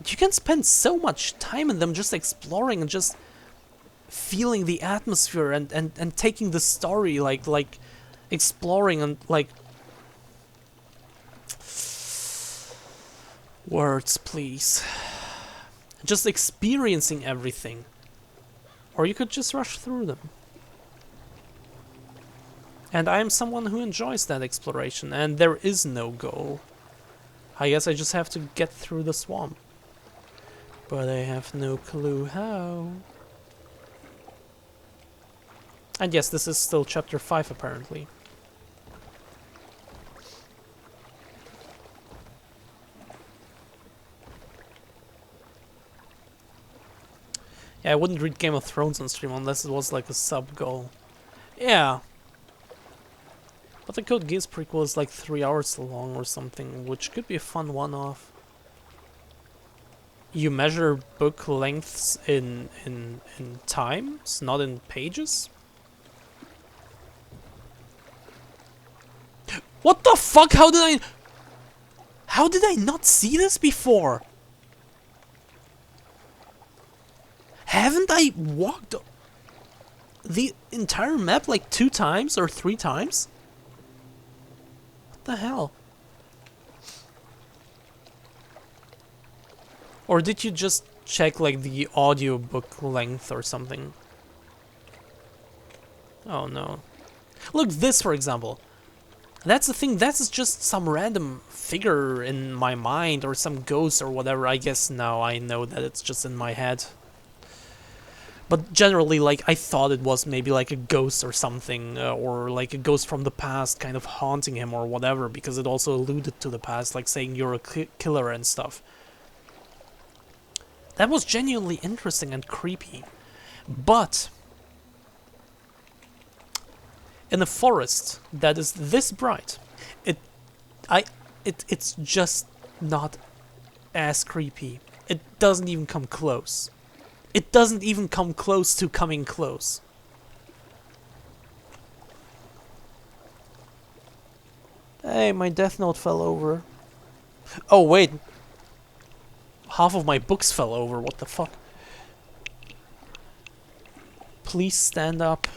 you can spend so much time in them just exploring and just feeling the atmosphere and taking the story, like exploring and like... Words, please. Just experiencing everything. Or you could just rush through them. And I am someone who enjoys that exploration, and there is no goal. I guess I just have to get through the swamp. But I have no clue how. And yes, this is still chapter 5 apparently. Yeah, I wouldn't read Game of Thrones on stream unless it was like a sub-goal. Yeah. But the Code Geass prequel is like 3 hours long or something, which could be a fun one-off. You measure book lengths in times, not in pages? What the fuck? How did I not see this before? Haven't I walked the entire map like 2 times or 3 times? What the hell? Or did you just check like the audiobook length or something? Oh no. Look, this for example. That's the thing, that's just some random figure in my mind or some ghost or whatever. I guess now I know that it's just in my head. But generally, like, I thought it was maybe like a ghost or something, or like a ghost from the past kind of haunting him or whatever, because it also alluded to the past, like saying you're a killer and stuff. That was genuinely interesting and creepy. But in a forest that is this bright, it's just not as creepy. It doesn't even come close. It doesn't even come close to coming close. Hey, my Death Note fell over. Oh, wait. Half of my books fell over, what the fuck? Please stand up.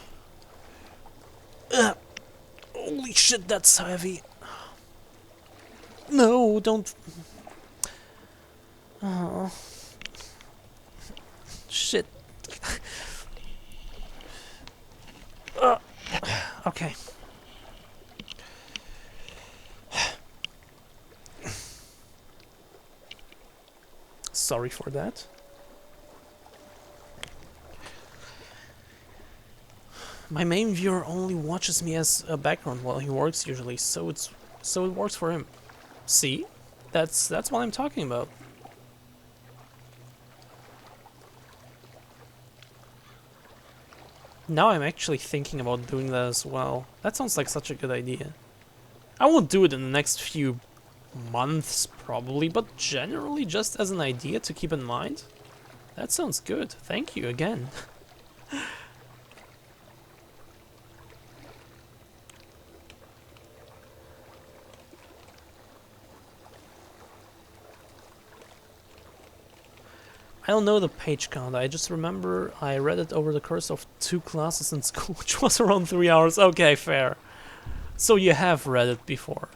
Ugh. Holy shit, that's heavy. No, don't... Oh. Shit. Okay. Sorry for that. My main viewer only watches me as a background while he works usually, so it works for him. See? That's what I'm talking about. Now I'm actually thinking about doing that as well. That sounds like such a good idea. I won't do it in the next few months, probably, but generally just as an idea to keep in mind. That sounds good. Thank you again. I don't know the page count, I just remember I read it over the course of 2 classes in school, which was around 3 hours. Okay, fair. So you have read it before.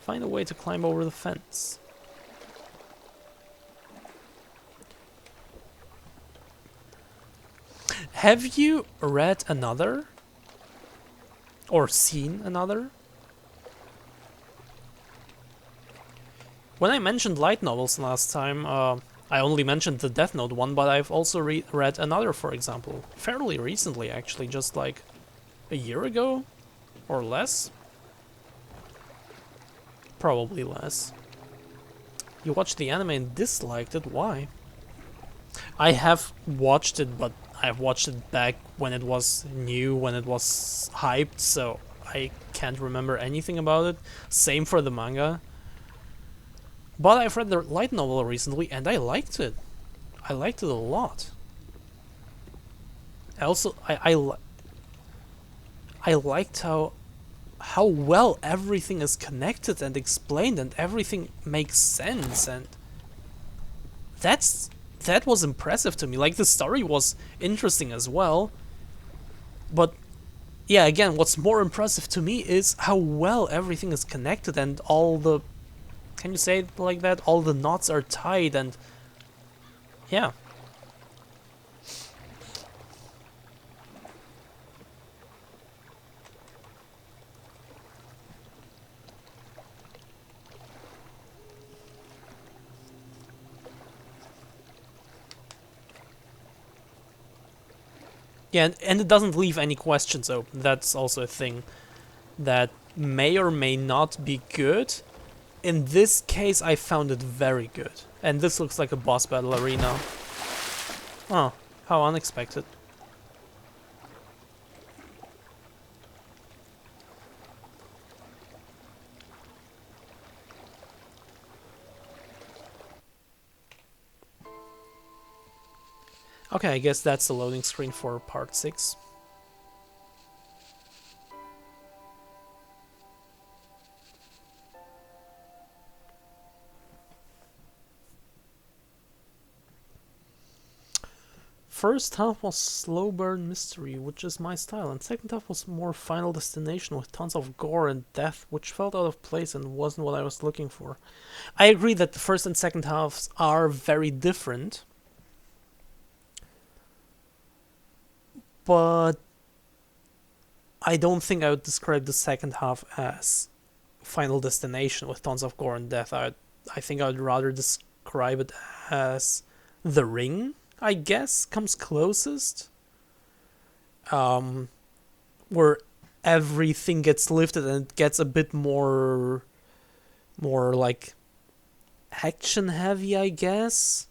Find a way to climb over the fence. Have you read another? Or seen another? When I mentioned light novels last time, I only mentioned the Death Note one, but I've also read another, for example. Fairly recently, actually, just like a year ago? Or less? Probably less. You watched the anime and disliked it, why? I have watched it, but I've watched it back when it was new, when it was hyped, so I can't remember anything about it. Same for the manga. But I've read the light novel recently and I liked it. I liked it a lot. I also I liked how well everything is connected and explained and everything makes sense, and that was impressive to me. Like, the story was interesting as well, but yeah, again, what's more impressive to me is how well everything is connected and all the, can you say it like that? All the knots are tied, and yeah. Yeah, and it doesn't leave any questions open. That's also a thing that may or may not be good. In this case, I found it very good. And this looks like a boss battle arena. Oh, how unexpected. Okay, I guess that's the loading screen for part 6. First half was slow burn mystery, which is my style, and second half was more Final Destination with tons of gore and death, which felt out of place and wasn't what I was looking for. I agree that the first and second halves are very different, but I don't think I would describe the second half as Final Destination with tons of gore and death. I think I would rather describe it as The Ring, I guess, comes closest. Where everything gets lifted and it gets a bit more like action heavy, I guess.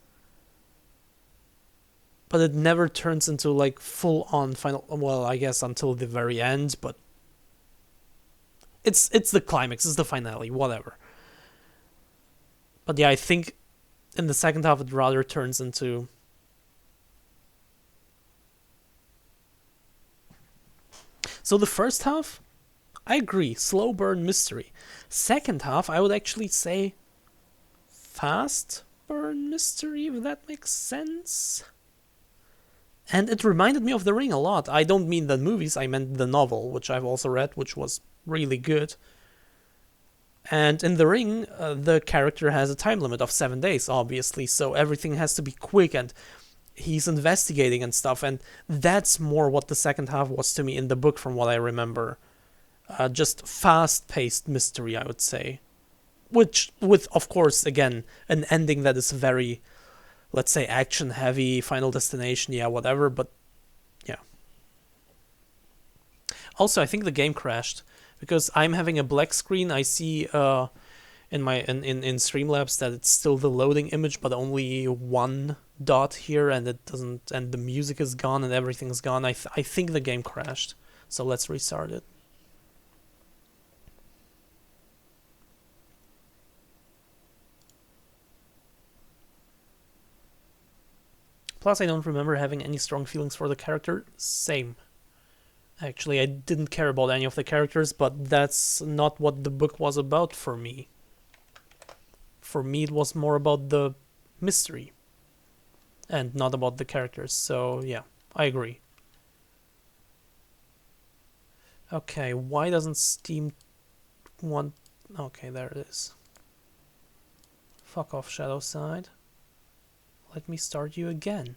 But it never turns into like full on final, well, I guess until the very end, but it's the climax, it's the finale, whatever. But yeah, I think in the second half it rather turns into so the first half, I agree, slow burn mystery. Second half, I would actually say fast burn mystery, if that makes sense. And it reminded me of The Ring a lot. I don't mean the movies, I meant the novel, which I've also read, which was really good. And in The Ring, the character has a time limit of 7 days, obviously, so everything has to be quick, and he's investigating and stuff, and that's more what the second half was to me in the book, from what I remember. Just fast-paced mystery, I would say. Which, with, of course, again, an ending that is very, let's say, action-heavy, Final Destination, yeah, whatever, but yeah. Also, I think the game crashed, because I'm having a black screen. I see in Streamlabs that it's still the loading image, but only one dot here, and it doesn't, and the music is gone and everything's gone. I think the game crashed, so let's restart it. Plus, I don't remember having any strong feelings for the character. Same. Actually, I didn't care about any of the characters, but that's not what the book was about for me. For me, it was more about the mystery and not about the characters, so yeah, I agree. Okay, why doesn't Steam want... Okay, there it is. Fuck off, ShadowSide. Let me start you again.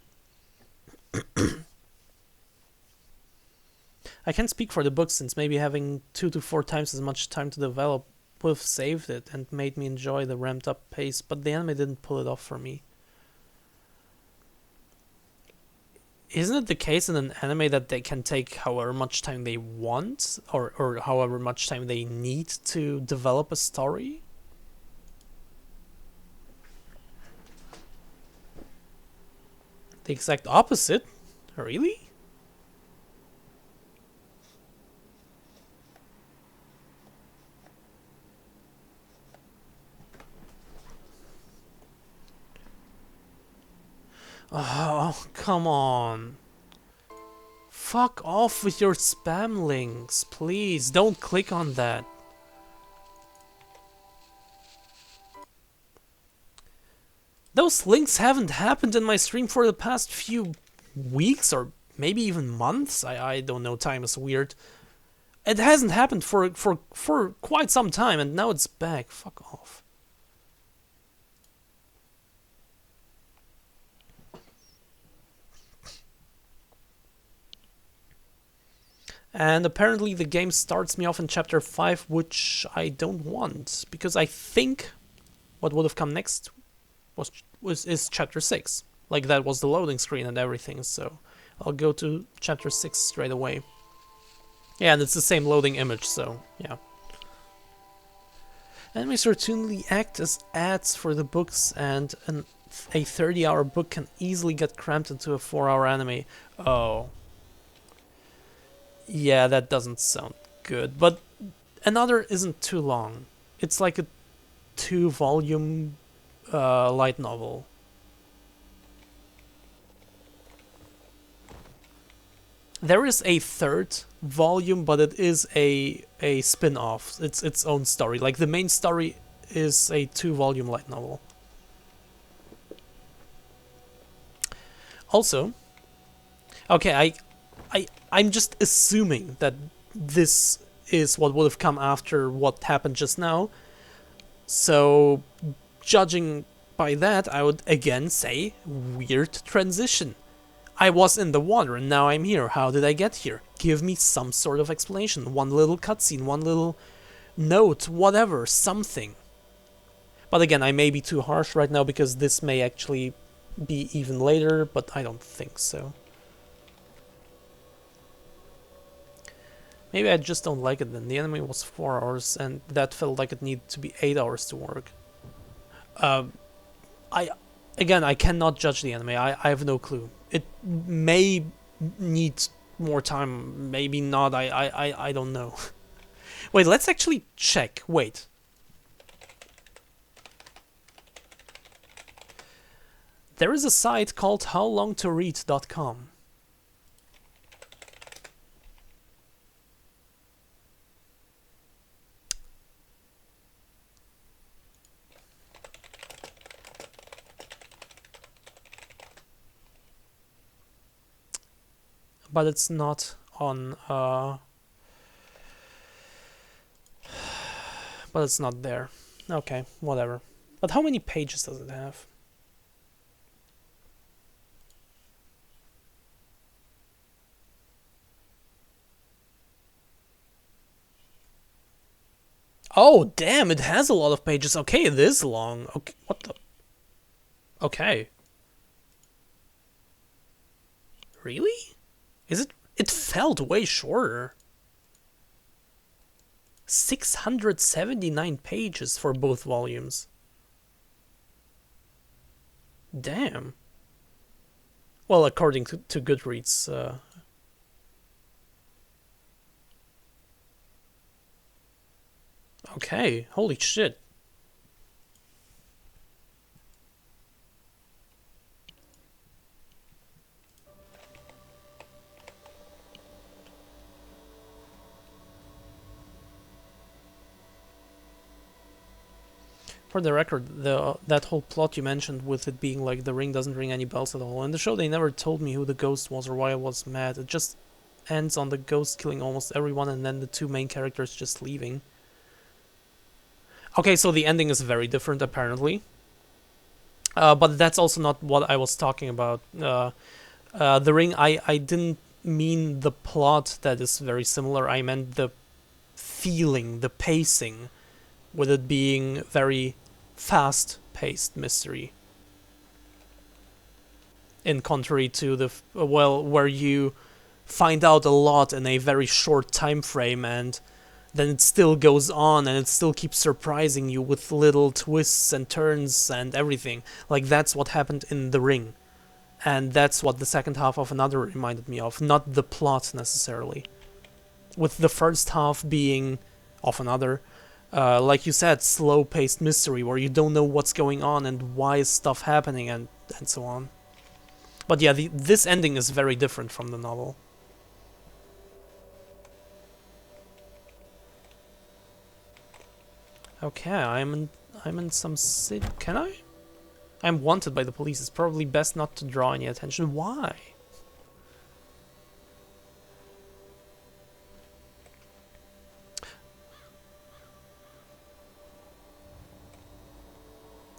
I can't speak for the book since maybe having 2 to 4 times as much time to develop would have saved it and made me enjoy the ramped up pace, but the anime didn't pull it off for me. Isn't it the case in an anime that they can take however much time they want, or however much time they need to develop a story? The exact opposite? Really? Oh, come on. Fuck off with your spam links, please. Don't click on that. Those links haven't happened in my stream for the past few weeks or maybe even months. I don't know, time is weird. It hasn't happened for quite some time and now it's back. Fuck off. And apparently the game starts me off in chapter 5, which I don't want, because I think what would have come next is chapter 6. Like, that was the loading screen and everything, so I'll go to chapter 6 straight away. Yeah, and it's the same loading image, so yeah. Animes routinely act as ads for the books, and a 30-hour book can easily get cramped into a 4-hour anime. Oh. Yeah, that doesn't sound good, but another isn't too long. It's like a 2-volume light novel. There is a 3rd volume, but it is a spin-off. It's its own story. Like, the main story is a 2-volume light novel. Also, okay, I'm just assuming that this is what would have come after what happened just now. So, judging by that, I would again say, weird transition. I was in the water and now I'm here. How did I get here? Give me some sort of explanation. One little cutscene, one little note, whatever, something. But again, I may be too harsh right now because this may actually be even later, but I don't think so. Maybe I just don't like it then. The anime was 4 hours and that felt like it needed to be 8 hours to work. I cannot judge the anime. I have no clue. It may need more time, maybe not. I don't know. Wait, let's actually check. Wait. There is a site called howlongtoread.com. But it's not on, but it's not there. Okay, whatever. But how many pages does it have? Oh, damn, it has a lot of pages. Okay, it is long. Okay, what the? Okay. Really? Is it? It felt way shorter. 679 pages for both volumes. Damn. Well, according to Goodreads. Okay, holy shit. For the record, that whole plot you mentioned with it being like the ring doesn't ring any bells at all. In the show, they never told me who the ghost was or why I was mad. It just ends on the ghost killing almost everyone and then the two main characters just leaving. Okay, so the ending is very different apparently. But that's also not what I was talking about. The Ring, I didn't mean the plot that is very similar. I meant the feeling, the pacing, with it being very fast-paced mystery. In contrary to the where you find out a lot in a very short time frame, and then it still goes on and it still keeps surprising you with little twists and turns and everything. Like, that's what happened in The Ring. And that's what the second half of Another reminded me of, not the plot necessarily. With the first half being of Another, like you said, slow-paced mystery where you don't know what's going on and why is stuff happening and so on. But yeah, this ending is very different from the novel. Okay, I'm in some city. Can I? I'm wanted by the police. It's probably best not to draw any attention. Why?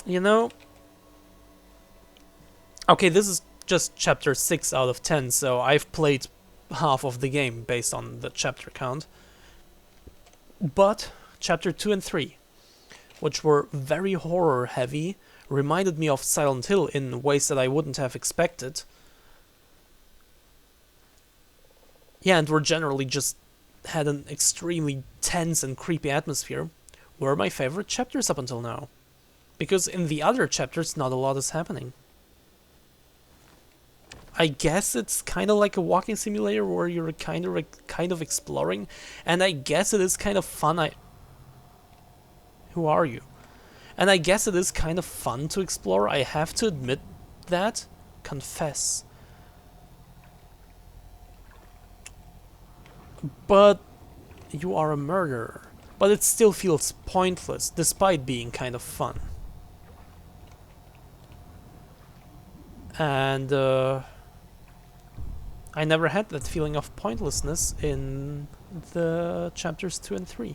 You know... Okay, this is just chapter 6 out of 10, so I've played half of the game based on the chapter count. But chapter 2 and 3, which were very horror heavy, reminded me of Silent Hill in ways that I wouldn't have expected. Yeah, and were generally just had an extremely tense and creepy atmosphere, were my favorite chapters up until now. Because in the other chapters, not a lot is happening. I guess it's kind of like a walking simulator where you're kind of exploring, and I guess it is kind of fun. Who are you? And I guess it is kind of fun to explore. I have to admit that. Confess. But you are a murderer. But it still feels pointless, despite being kind of fun. And I never had that feeling of pointlessness in the chapters 2 and 3.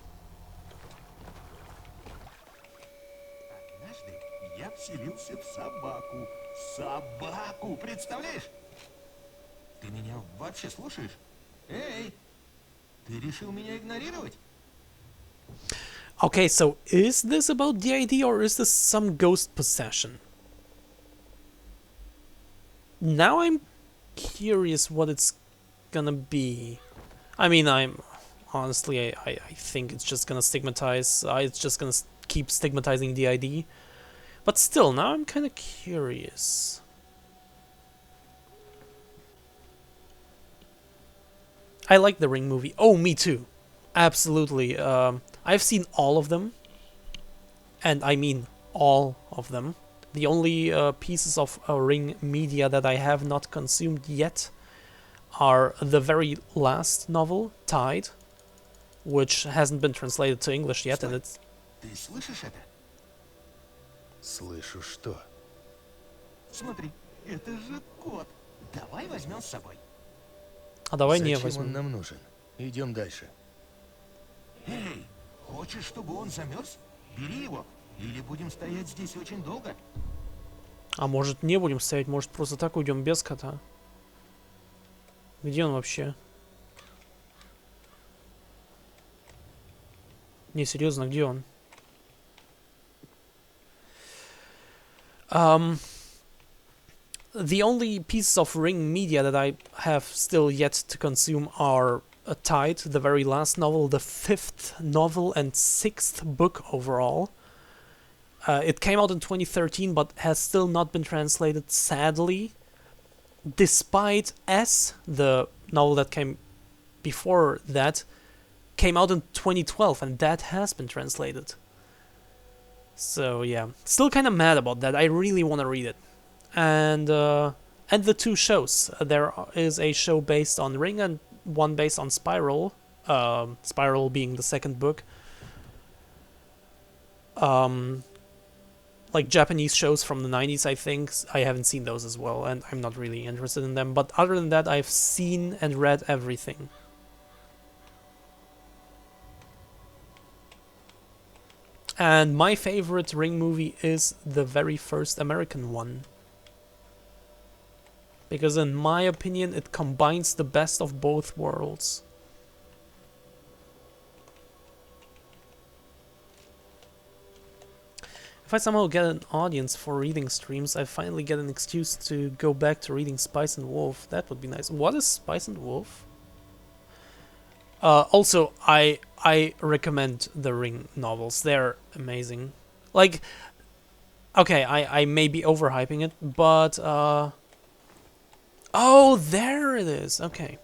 Однажды я вселился в собаку. Собаку, представляешь? Ты меня вообще слушаешь? Эй, ты решил меня игнорировать? Okay, so is this about DID or is this some ghost possession? Now I'm curious what it's gonna be. I mean, honestly, I think it's just gonna stigmatize. It's just gonna keep stigmatizing DID. But still, now I'm kind of curious. I like the Ring movie. Oh, me too. Absolutely. I've seen all of them. And I mean all of them. The only pieces of Ring media that I have not consumed yet are the very last novel, Tide, which hasn't been translated to English yet, and it's... Ты слышишь это? Слышу что? Смотри, это же кот. Давай возьмем с собой. А давай не Зачем он возьмем. нам нужен? Идем дальше. Эй, хочешь, чтобы он замерз? Бери его, или будем стоять здесь очень долго. А может не будем стоять, может просто так уйдем без кота? Где он вообще? Не, серьезно, где он? The only pieces of Ring media that I have still yet to consume are Tide, the very last novel, the 5th novel and 6th book overall. It came out in 2013, but has still not been translated, sadly. Despite S, the novel that came before that, came out in 2012, and that has been translated. So yeah, still kind of mad about that. I really want to read it. And the two shows. There is a show based on Ring and one based on Spiral. Spiral being the second book. like Japanese shows from the 90s, I think. I haven't seen those as well, and I'm not really interested in them. But other than that, I've seen and read everything. And my favorite Ring movie is the very first American one. Because in my opinion, it combines the best of both worlds. If I somehow get an audience for reading streams, I finally get an excuse to go back to reading Spice and Wolf. That would be nice. What is Spice and Wolf? Also, I recommend the Ring novels. They're amazing. Like, okay, I may be overhyping it, but oh, there it is. Okay.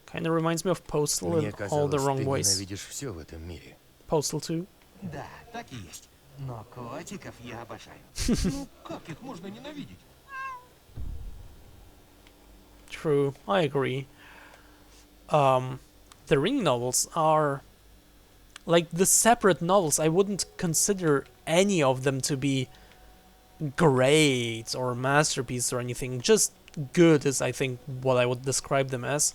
Kind of reminds me of Postal in all the wrong ways. ненавидишь все в этом мире. Postal 2. Да, так и есть. Но котиков я обожаю. Ну, как их можно ненавидеть? True, I agree. The Ring novels are like the separate novels. I wouldn't consider any of them to be great or masterpiece or anything. Just good is, I think, what I would describe them as.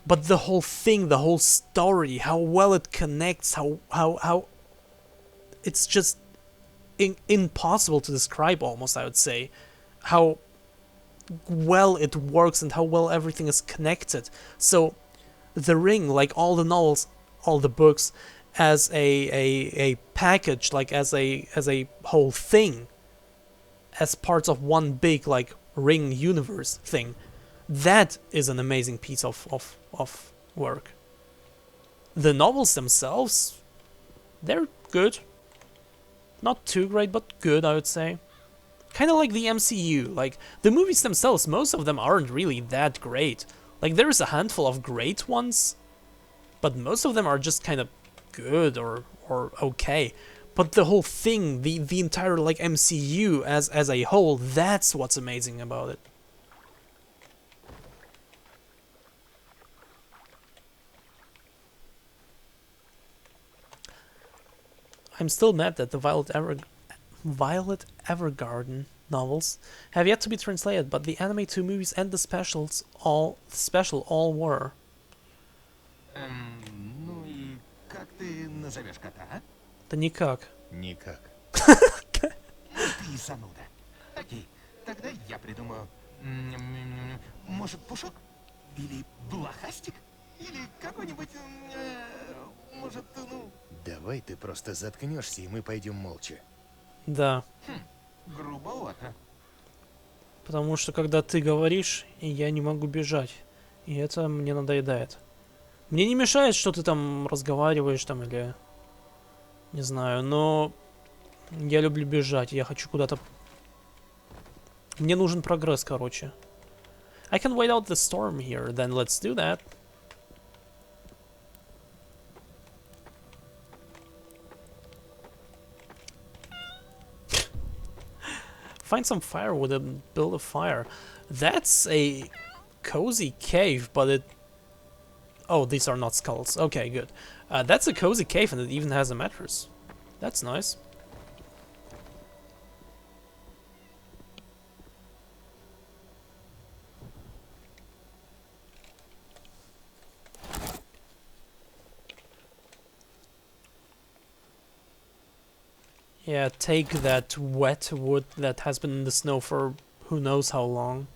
But the whole thing, the whole story, how well it connects, how it's just impossible to describe almost, I would say. How well it works and how well everything is connected. So The Ring, like all the novels, all the books, as a package, like as a whole thing, as parts of one big like Ring universe thing, that is an amazing piece of work. The novels themselves, they're good. Not too great, but good, I would say. Kind of like the MCU. Like, the movies themselves, most of them aren't really that great. Like, there's a handful of great ones, but most of them are just kind of good or okay. But the whole thing, the entire, like, MCU as a whole, that's what's amazing about it. I'm still mad that the Violet Evergarden novels have yet to be translated, but the anime 2 movies and the special all were. Ну и как ты назовешь кота, а? Да никак. Никак. Ну ты зануда. Окей, тогда я придумаю. Может, Пушок? Или Блохастик? Или какой-нибудь, может, ну... Давай ты просто заткнешься, и мы пойдем молча. Да. Грубовато. Потому что когда ты говоришь, я не могу бежать. И это мне надоедает. Мне не мешает, что ты там разговариваешь там или... Не знаю, но... Я люблю бежать, я хочу куда-то... Мне нужен прогресс, короче. I can wait out the storm here, then let's do that. Find some firewood and build a fire. That's a cozy cave, but it... Oh, these are not skulls. Okay, good. That's a cozy cave and it even has a mattress. That's nice. Yeah, take that wet wood that has been in the snow for who knows how long.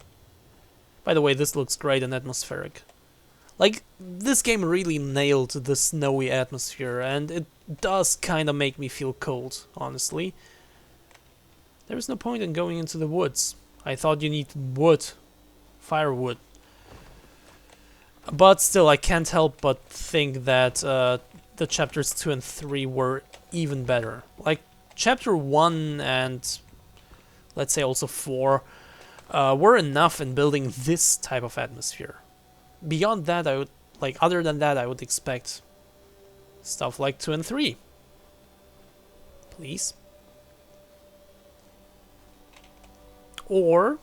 By the way, this looks great and atmospheric. Like, this game really nailed the snowy atmosphere, and it does kinda make me feel cold, honestly. There's no point in going into the woods. I thought you need wood. Firewood. But still, I can't help but think that the chapters 2 and 3 were even better. Like, Chapter 1 and, let's say also 4, were enough in building this type of atmosphere. Beyond that, I would, like, other than that, I would expect stuff like 2 and 3. Please. Or,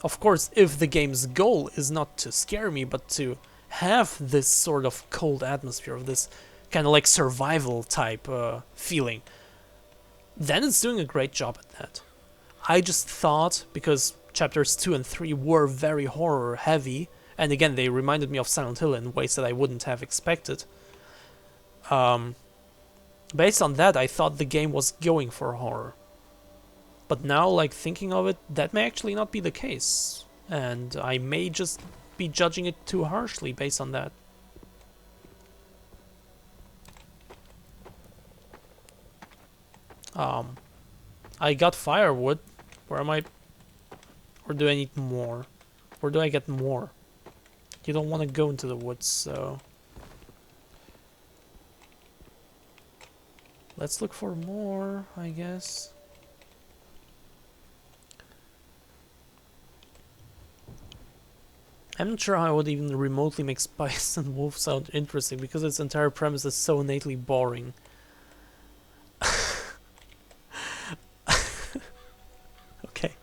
of course, if the game's goal is not to scare me, but to have this sort of cold atmosphere, of this kind of like survival type feeling, then it's doing a great job at that. I just thought, because chapters 2 and 3 were very horror heavy, and again they reminded me of Silent Hill in ways that I wouldn't have expected, based on that I thought the game was going for horror. But now, like, thinking of it, that may actually not be the case, and I may just be judging it too harshly based on that. I got firewood. Where am I? Or do I need more? Where do I get more? You don't want to go into the woods, so... let's look for more, I guess. I'm not sure how I would even remotely make spice and wolf sound interesting, because its entire premise is so innately boring. Okay.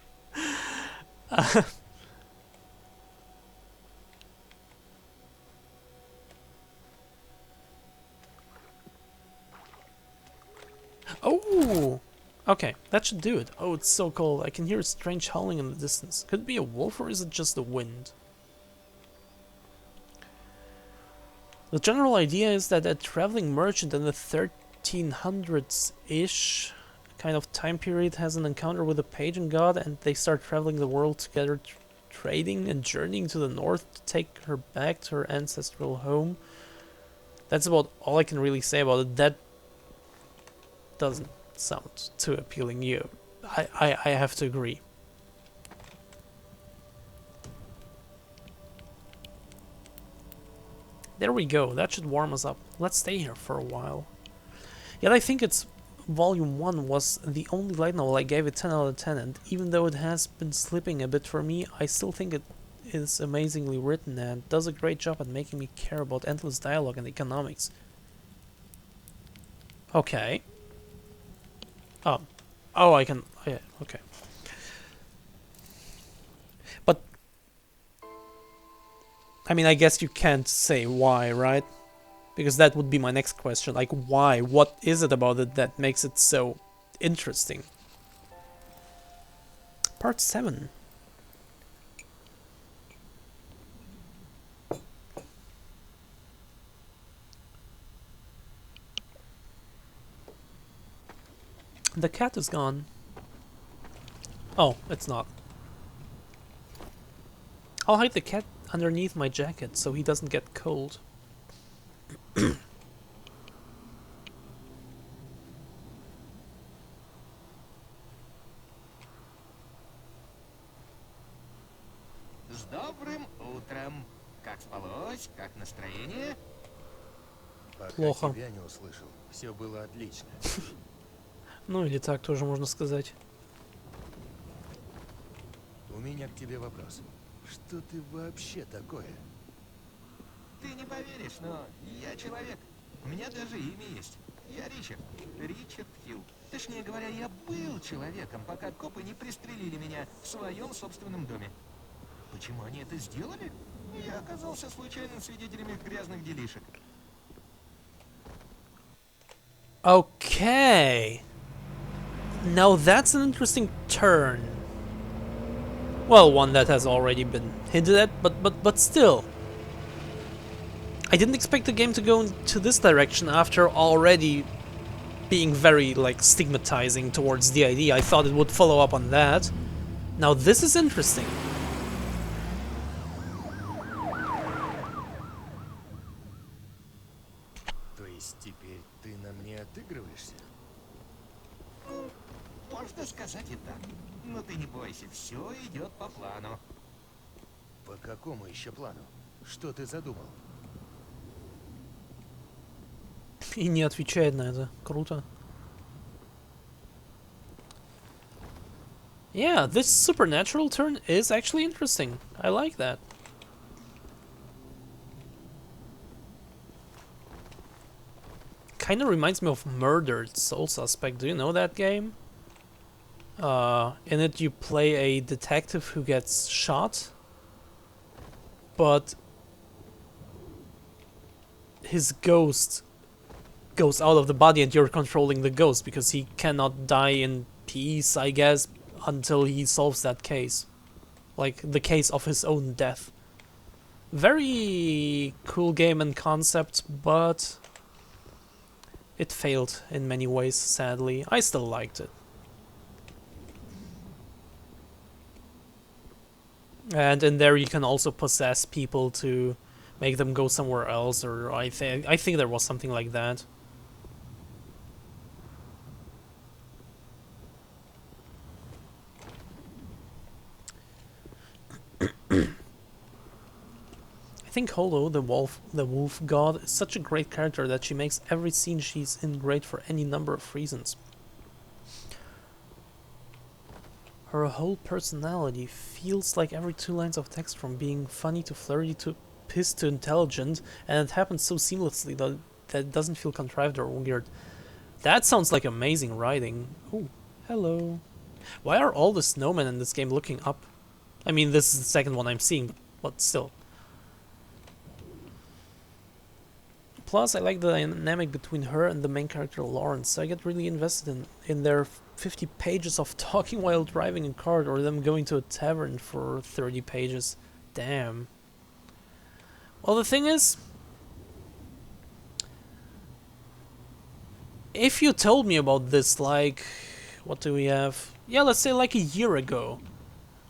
Oh! Okay, that should do it. Oh, it's so cold. I can hear a strange howling in the distance. Could it be a wolf, or is it just the wind? The general idea is that a traveling merchant in the 1300s-ish kind of time period has an encounter with a pagan god, and they start traveling the world together, trading and journeying to the north to take her back to her ancestral home. That's about all I can really say about it. That doesn't sound too appealing. I have to agree. There we go, that should warm us up. Let's stay here for a while. Yet I think it's Volume 1 was the only light novel I gave it 10 out of 10, and even though it has been slipping a bit for me, I still think it is amazingly written and does a great job at making me care about endless dialogue and economics. Okay. Oh, I can... yeah, okay. But... I mean, I guess you can't say why, right? Because that would be my next question. Like, why? What is it about it that makes it so interesting? Part 7. The cat is gone. Oh, it's not. I'll hide the cat underneath my jacket so he doesn't get cold. С добрым утром. Как спалось? Как настроение? Пока Плохо. тебя не услышал, все было отлично. Ну или так тоже можно сказать. У меня к тебе вопрос. Что ты вообще такое? Ты не поверишь, но я человек. У меня даже имя есть. Я Ричард. Ричард Хилл. Точнее говоря, я был человеком, пока копы не пристрелили меня в своем собственном доме. Почему они это сделали? Я оказался случайным свидетелем их грязных делишек. Okay. Now that's an interesting turn. Well, one that has already been hinted at, but still. I didn't expect the game to go into this direction after already being very, like, stigmatizing towards the idea. I thought it would follow up on that. Now this is interesting. То есть теперь ты на мне отыгрываешься? Можно сказать и так. Но ты не бойся, все идет по плану. По какому еще плану? Что ты задумал? И не отвечает на это. Круто. Yeah, this supernatural turn is actually interesting. I like that. Kinda reminds me of Murdered Soul Suspect. Do you know that game? In it you play a detective who gets shot, but his ghost goes out of the body and you're controlling the ghost, because he cannot die in peace, I guess, until he solves that case. Like, the case of his own death. Very cool game and concept, but it failed in many ways, sadly. I still liked it. And in there you can also possess people to make them go somewhere else, or I think there was something like that. I think Holo, the wolf god, is such a great character that she makes every scene she's in great for any number of reasons. Her whole personality feels like every 2 lines of text, from being funny to flirty to pissed to intelligent, and it happens so seamlessly that it doesn't feel contrived or weird. That sounds like amazing writing. Oh, hello. Why are all the snowmen in this game looking up? I mean, this is the second one I'm seeing, but still. Plus, I like the dynamic between her and the main character Lawrence, so I get really invested in their 50 pages of talking while driving a car, or them going to a tavern for 30 pages. Damn. Well, the thing is, if you told me about this, like, what do we have? Yeah, let's say like a year ago,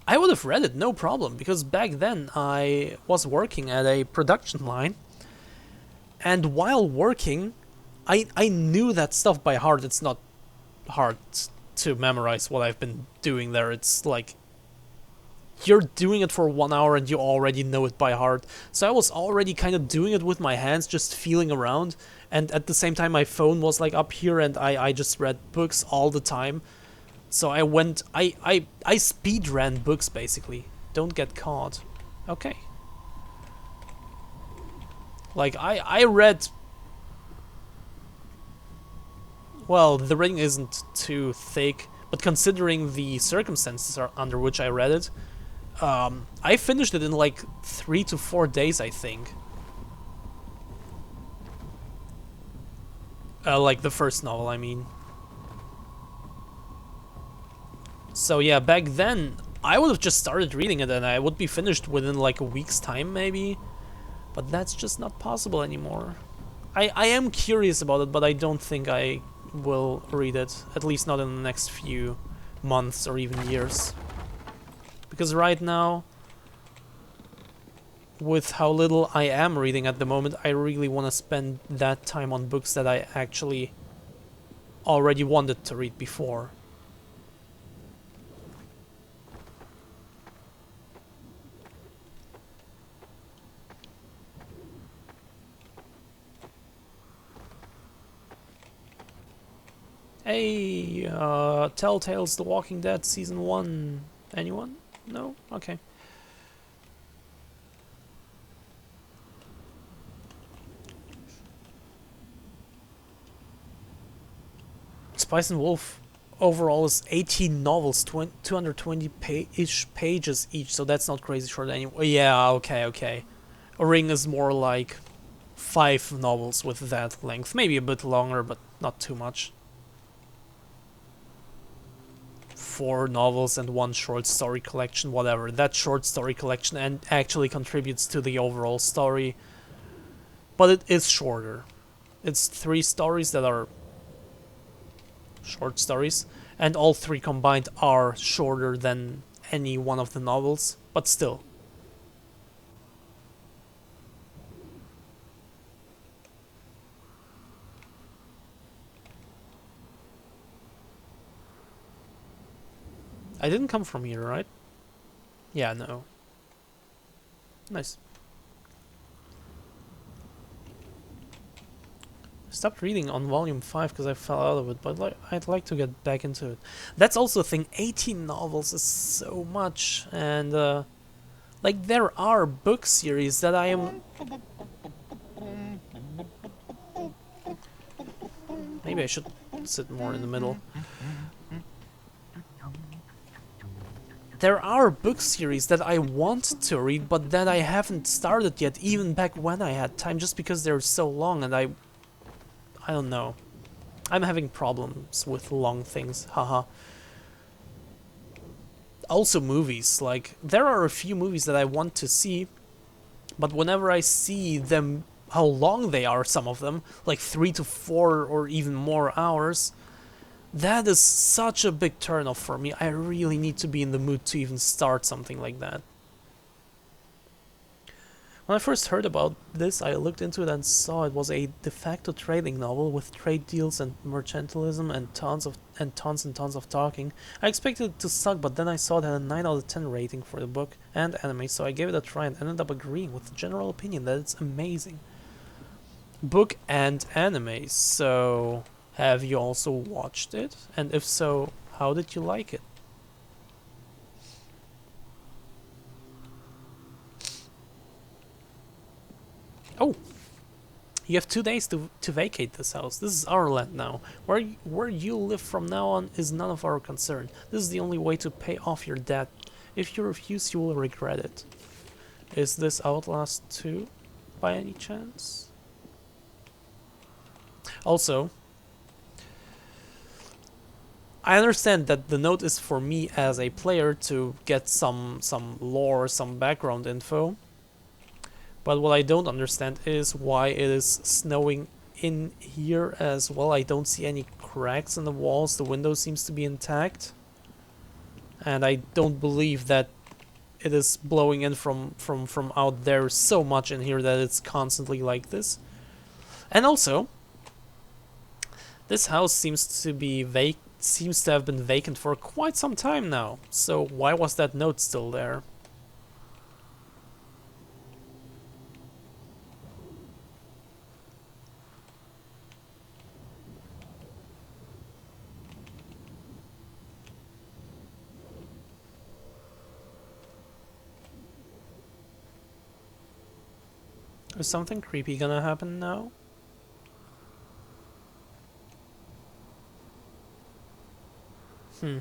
I would have read it, no problem, because back then I was working at a production line, and while working, I knew that stuff by heart. It's not hard to memorize what I've been doing there. It's like, you're doing it for 1 hour and you already know it by heart. So I was already kind of doing it with my hands, just feeling around, and at the same time my phone was like up here, and I just read books all the time. So I speed ran books, basically. Don't get caught. Okay. Like, I read... Well, the reading isn't too thick, but considering the circumstances under which I read it, I finished it in like 3 to 4 days, I think. Like the first novel, I mean. So yeah, back then, I would have just started reading it and I would be finished within like a week's time, maybe. But that's just not possible anymore. I am curious about it, but I don't think I will read it. At least not in the next few months or even years. Because right now, with how little I am reading at the moment, I really want to spend that time on books that I actually already wanted to read before. Hey, Telltale's The Walking Dead Season 1. Anyone? No? Okay. Spice and Wolf overall is 18 novels, 220-ish pages each, so that's not crazy short anyway. Yeah, okay. A Ring is more like 5 novels with that length. Maybe a bit longer, but not too much. 4 novels and 1 short story collection, whatever. That short story collection and actually contributes to the overall story, but it is shorter. It's 3 stories that are short stories, and all 3 combined are shorter than any one of the novels, but still. I didn't come from here, right? Yeah, no. Nice. I stopped reading on volume 5 because I fell out of it, but I'd like to get back into it. That's also a thing, 18 novels is so much, and like, there are book series that I am... Maybe I should sit more in the middle. there are book series that I want to read, but that I haven't started yet, even back when I had time, just because they're so long, and I don't know. I'm having problems with long things, haha. Also movies, like, there are a few movies that I want to see, but whenever I see them, how long they are, some of them, like 3 to 4 or even more hours, that is such a big turnoff for me. I really need to be in the mood to even start something like that. When I first heard about this, I looked into it and saw it was a de facto trading novel with trade deals and mercantilism and tons and tons of talking. I expected it to suck, but then I saw it had a 9 out of 10 rating for the book and anime, so I gave it a try and ended up agreeing with the general opinion that it's amazing. Book and anime, so have you also watched it? And if so, how did you like it? Oh, you have 2 days to vacate this house. This is our land now. Where you live from now on is none of our concern. This is the only way to pay off your debt. If you refuse, you will regret it. Is this Outlast 2 by any chance? Also, I understand that the note is for me as a player to get some lore, some background info. But what I don't understand is why it is snowing in here as well. I don't see any cracks in the walls. The window seems to be intact. And I don't believe that it is blowing in from out there so much in here that it's constantly like this. And also, this house seems to have been vacant for quite some time now. So why was that note still there? Is something creepy gonna happen now? Hmm.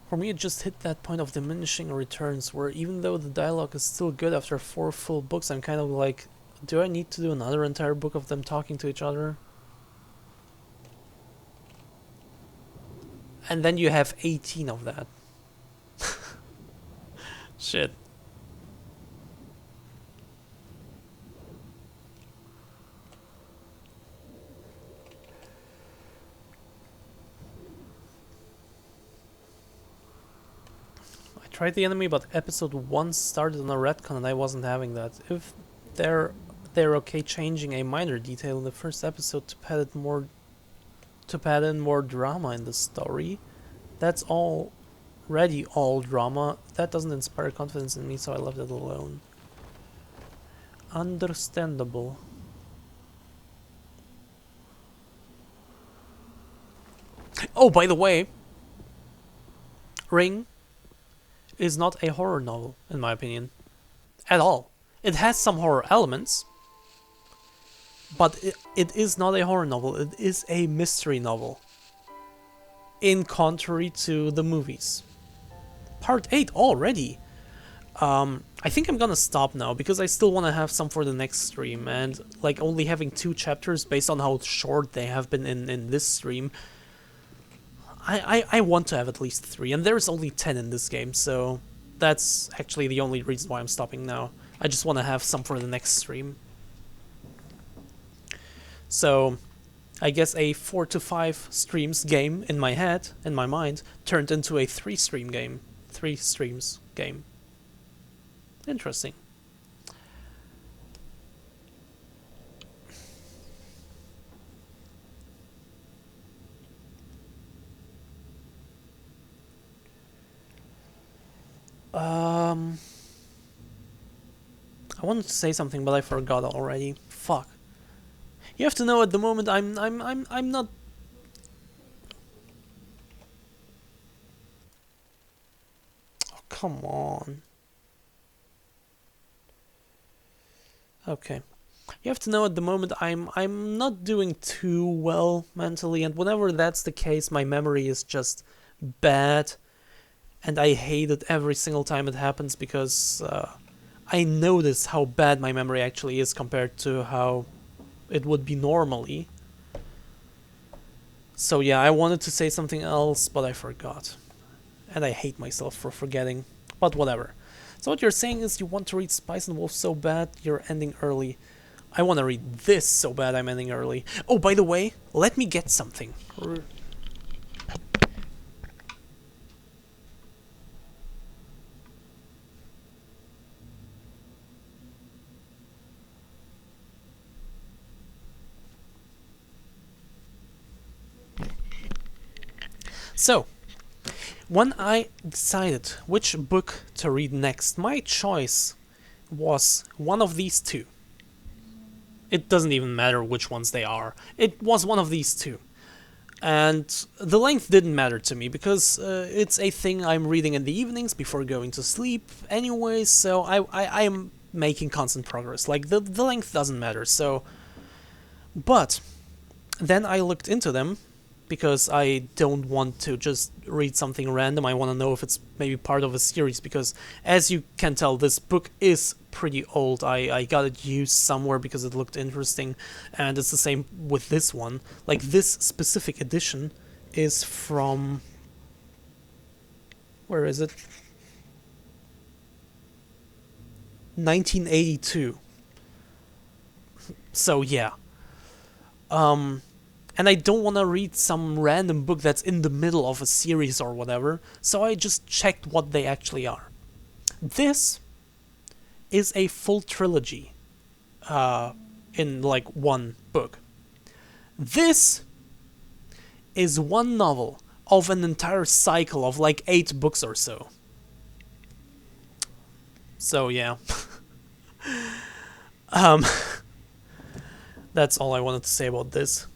For me, it just hit that point of diminishing returns where even though the dialogue is still good after 4 full books, I'm kind of like, do I need to do another entire book of them talking to each other? And then you have 18 of that. Shit. I tried the enemy, but episode 1 started on a retcon and I wasn't having that. If they're okay changing a minor detail in the first episode to pad in more drama in the story, that's already all drama. That doesn't inspire confidence in me, so I left it alone. Understandable. Oh, by the way, Ring is not a horror novel, in my opinion. At all. It has some horror elements, but it is not a horror novel. It is a mystery novel. In contrary to the movies. Part 8 already. I think I'm gonna stop now because I still want to have some for the next stream, and like only having 2 chapters based on how short they have been in this stream, I want to have at least 3, and there's only 10 in this game, so that's actually the only reason why I'm stopping now. I just want to have some for the next stream. So I guess a 4 to 5 streams game in my head, in my mind, turned into a 3 streams game. Interesting. I wanted to say something, but I forgot already. Fuck. You have to know at the moment I'm not. Oh, come on. Okay. You have to know at the moment I'm not doing too well mentally, and whenever that's the case, my memory is just bad, and I hate it every single time it happens because I notice how bad my memory actually is compared to how it would be normally. So yeah, I wanted to say something else, but I forgot. And I hate myself for forgetting. But whatever. So what you're saying is you want to read Spice and Wolf so bad, you're ending early. I want to read this so bad I'm ending early. Oh, by the way, let me get something. So, when I decided which book to read next, my choice was one of these two. It doesn't even matter which ones they are. It was one of these two. And the length didn't matter to me because it's a thing I'm reading in the evenings before going to sleep anyway, so I am making constant progress. Like, the length doesn't matter, so... But then I looked into them because I don't want to just read something random. I want to know if it's maybe part of a series because, as you can tell, this book is pretty old. I got it used somewhere because it looked interesting, and it's the same with this one. Like, this specific edition is from... Where is it? 1982. So, yeah. And I don't want to read some random book that's in the middle of a series or whatever, so I just checked what they actually are. This is a full trilogy in like one book. This is one novel of an entire cycle of like 8 books or so. So yeah. That's all I wanted to say about this.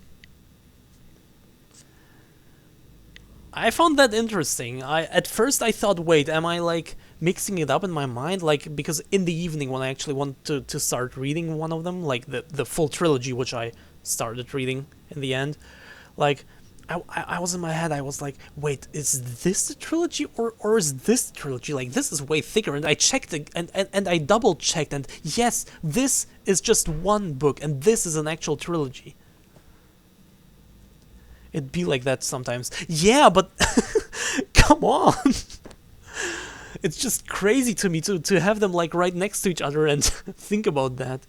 I found that interesting. At first I thought, wait, am I like mixing it up in my mind? Like, because in the evening when I actually want to start reading one of them, like the full trilogy, which I started reading in the end, like, I was in my head, I was like, wait, is this the trilogy or is this the trilogy? Like, this is way thicker. And I checked it, and I double checked, and yes, this is just one book, and this is an actual trilogy. It'd be like that sometimes. Yeah, but come on. It's just crazy to me to have them like right next to each other and think about that.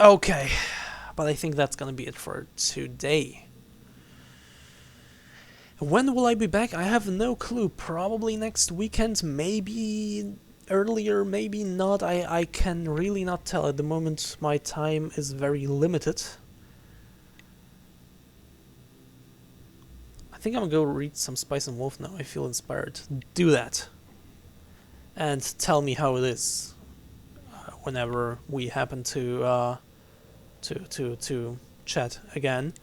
Okay, but I think that's gonna be it for today. When will I be back? I have no clue. Probably next weekend, maybe earlier, maybe not. I can really not tell. At the moment, my time is very limited. I think I'm gonna go read some Spice and Wolf now. I feel inspired. Do that. And tell me how it is whenever we happen to chat again.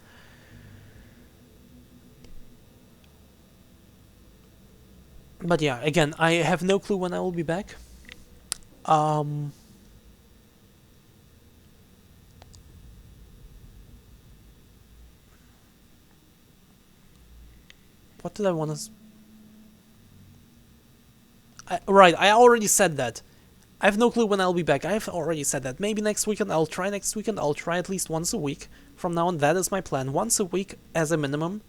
But yeah, again, I have no clue when I will be back. What did I want to... Right, I already said that. I have no clue when I'll be back. I have already said that. Maybe next weekend. I'll try next weekend. I'll try at least once a week. From now on, that is my plan. Once a week as a minimum.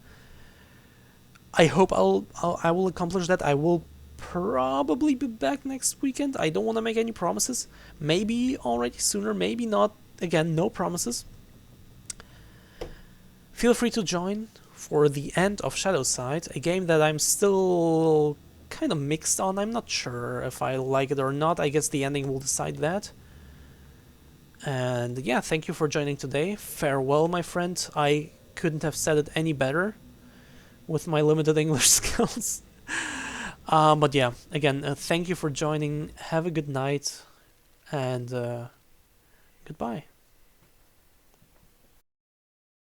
I hope I will accomplish that. I will probably be back next weekend. I don't want to make any promises. Maybe already sooner, maybe not. Again, no promises. Feel free to join for the end of ShadowSide, a game that I'm still kind of mixed on. I'm not sure if I like it or not. I guess the ending will decide that. And yeah, thank you for joining today. Farewell, my friend. I couldn't have said it any better. with my limited English skills. But yeah, again, thank you for joining. Have a good night, and goodbye.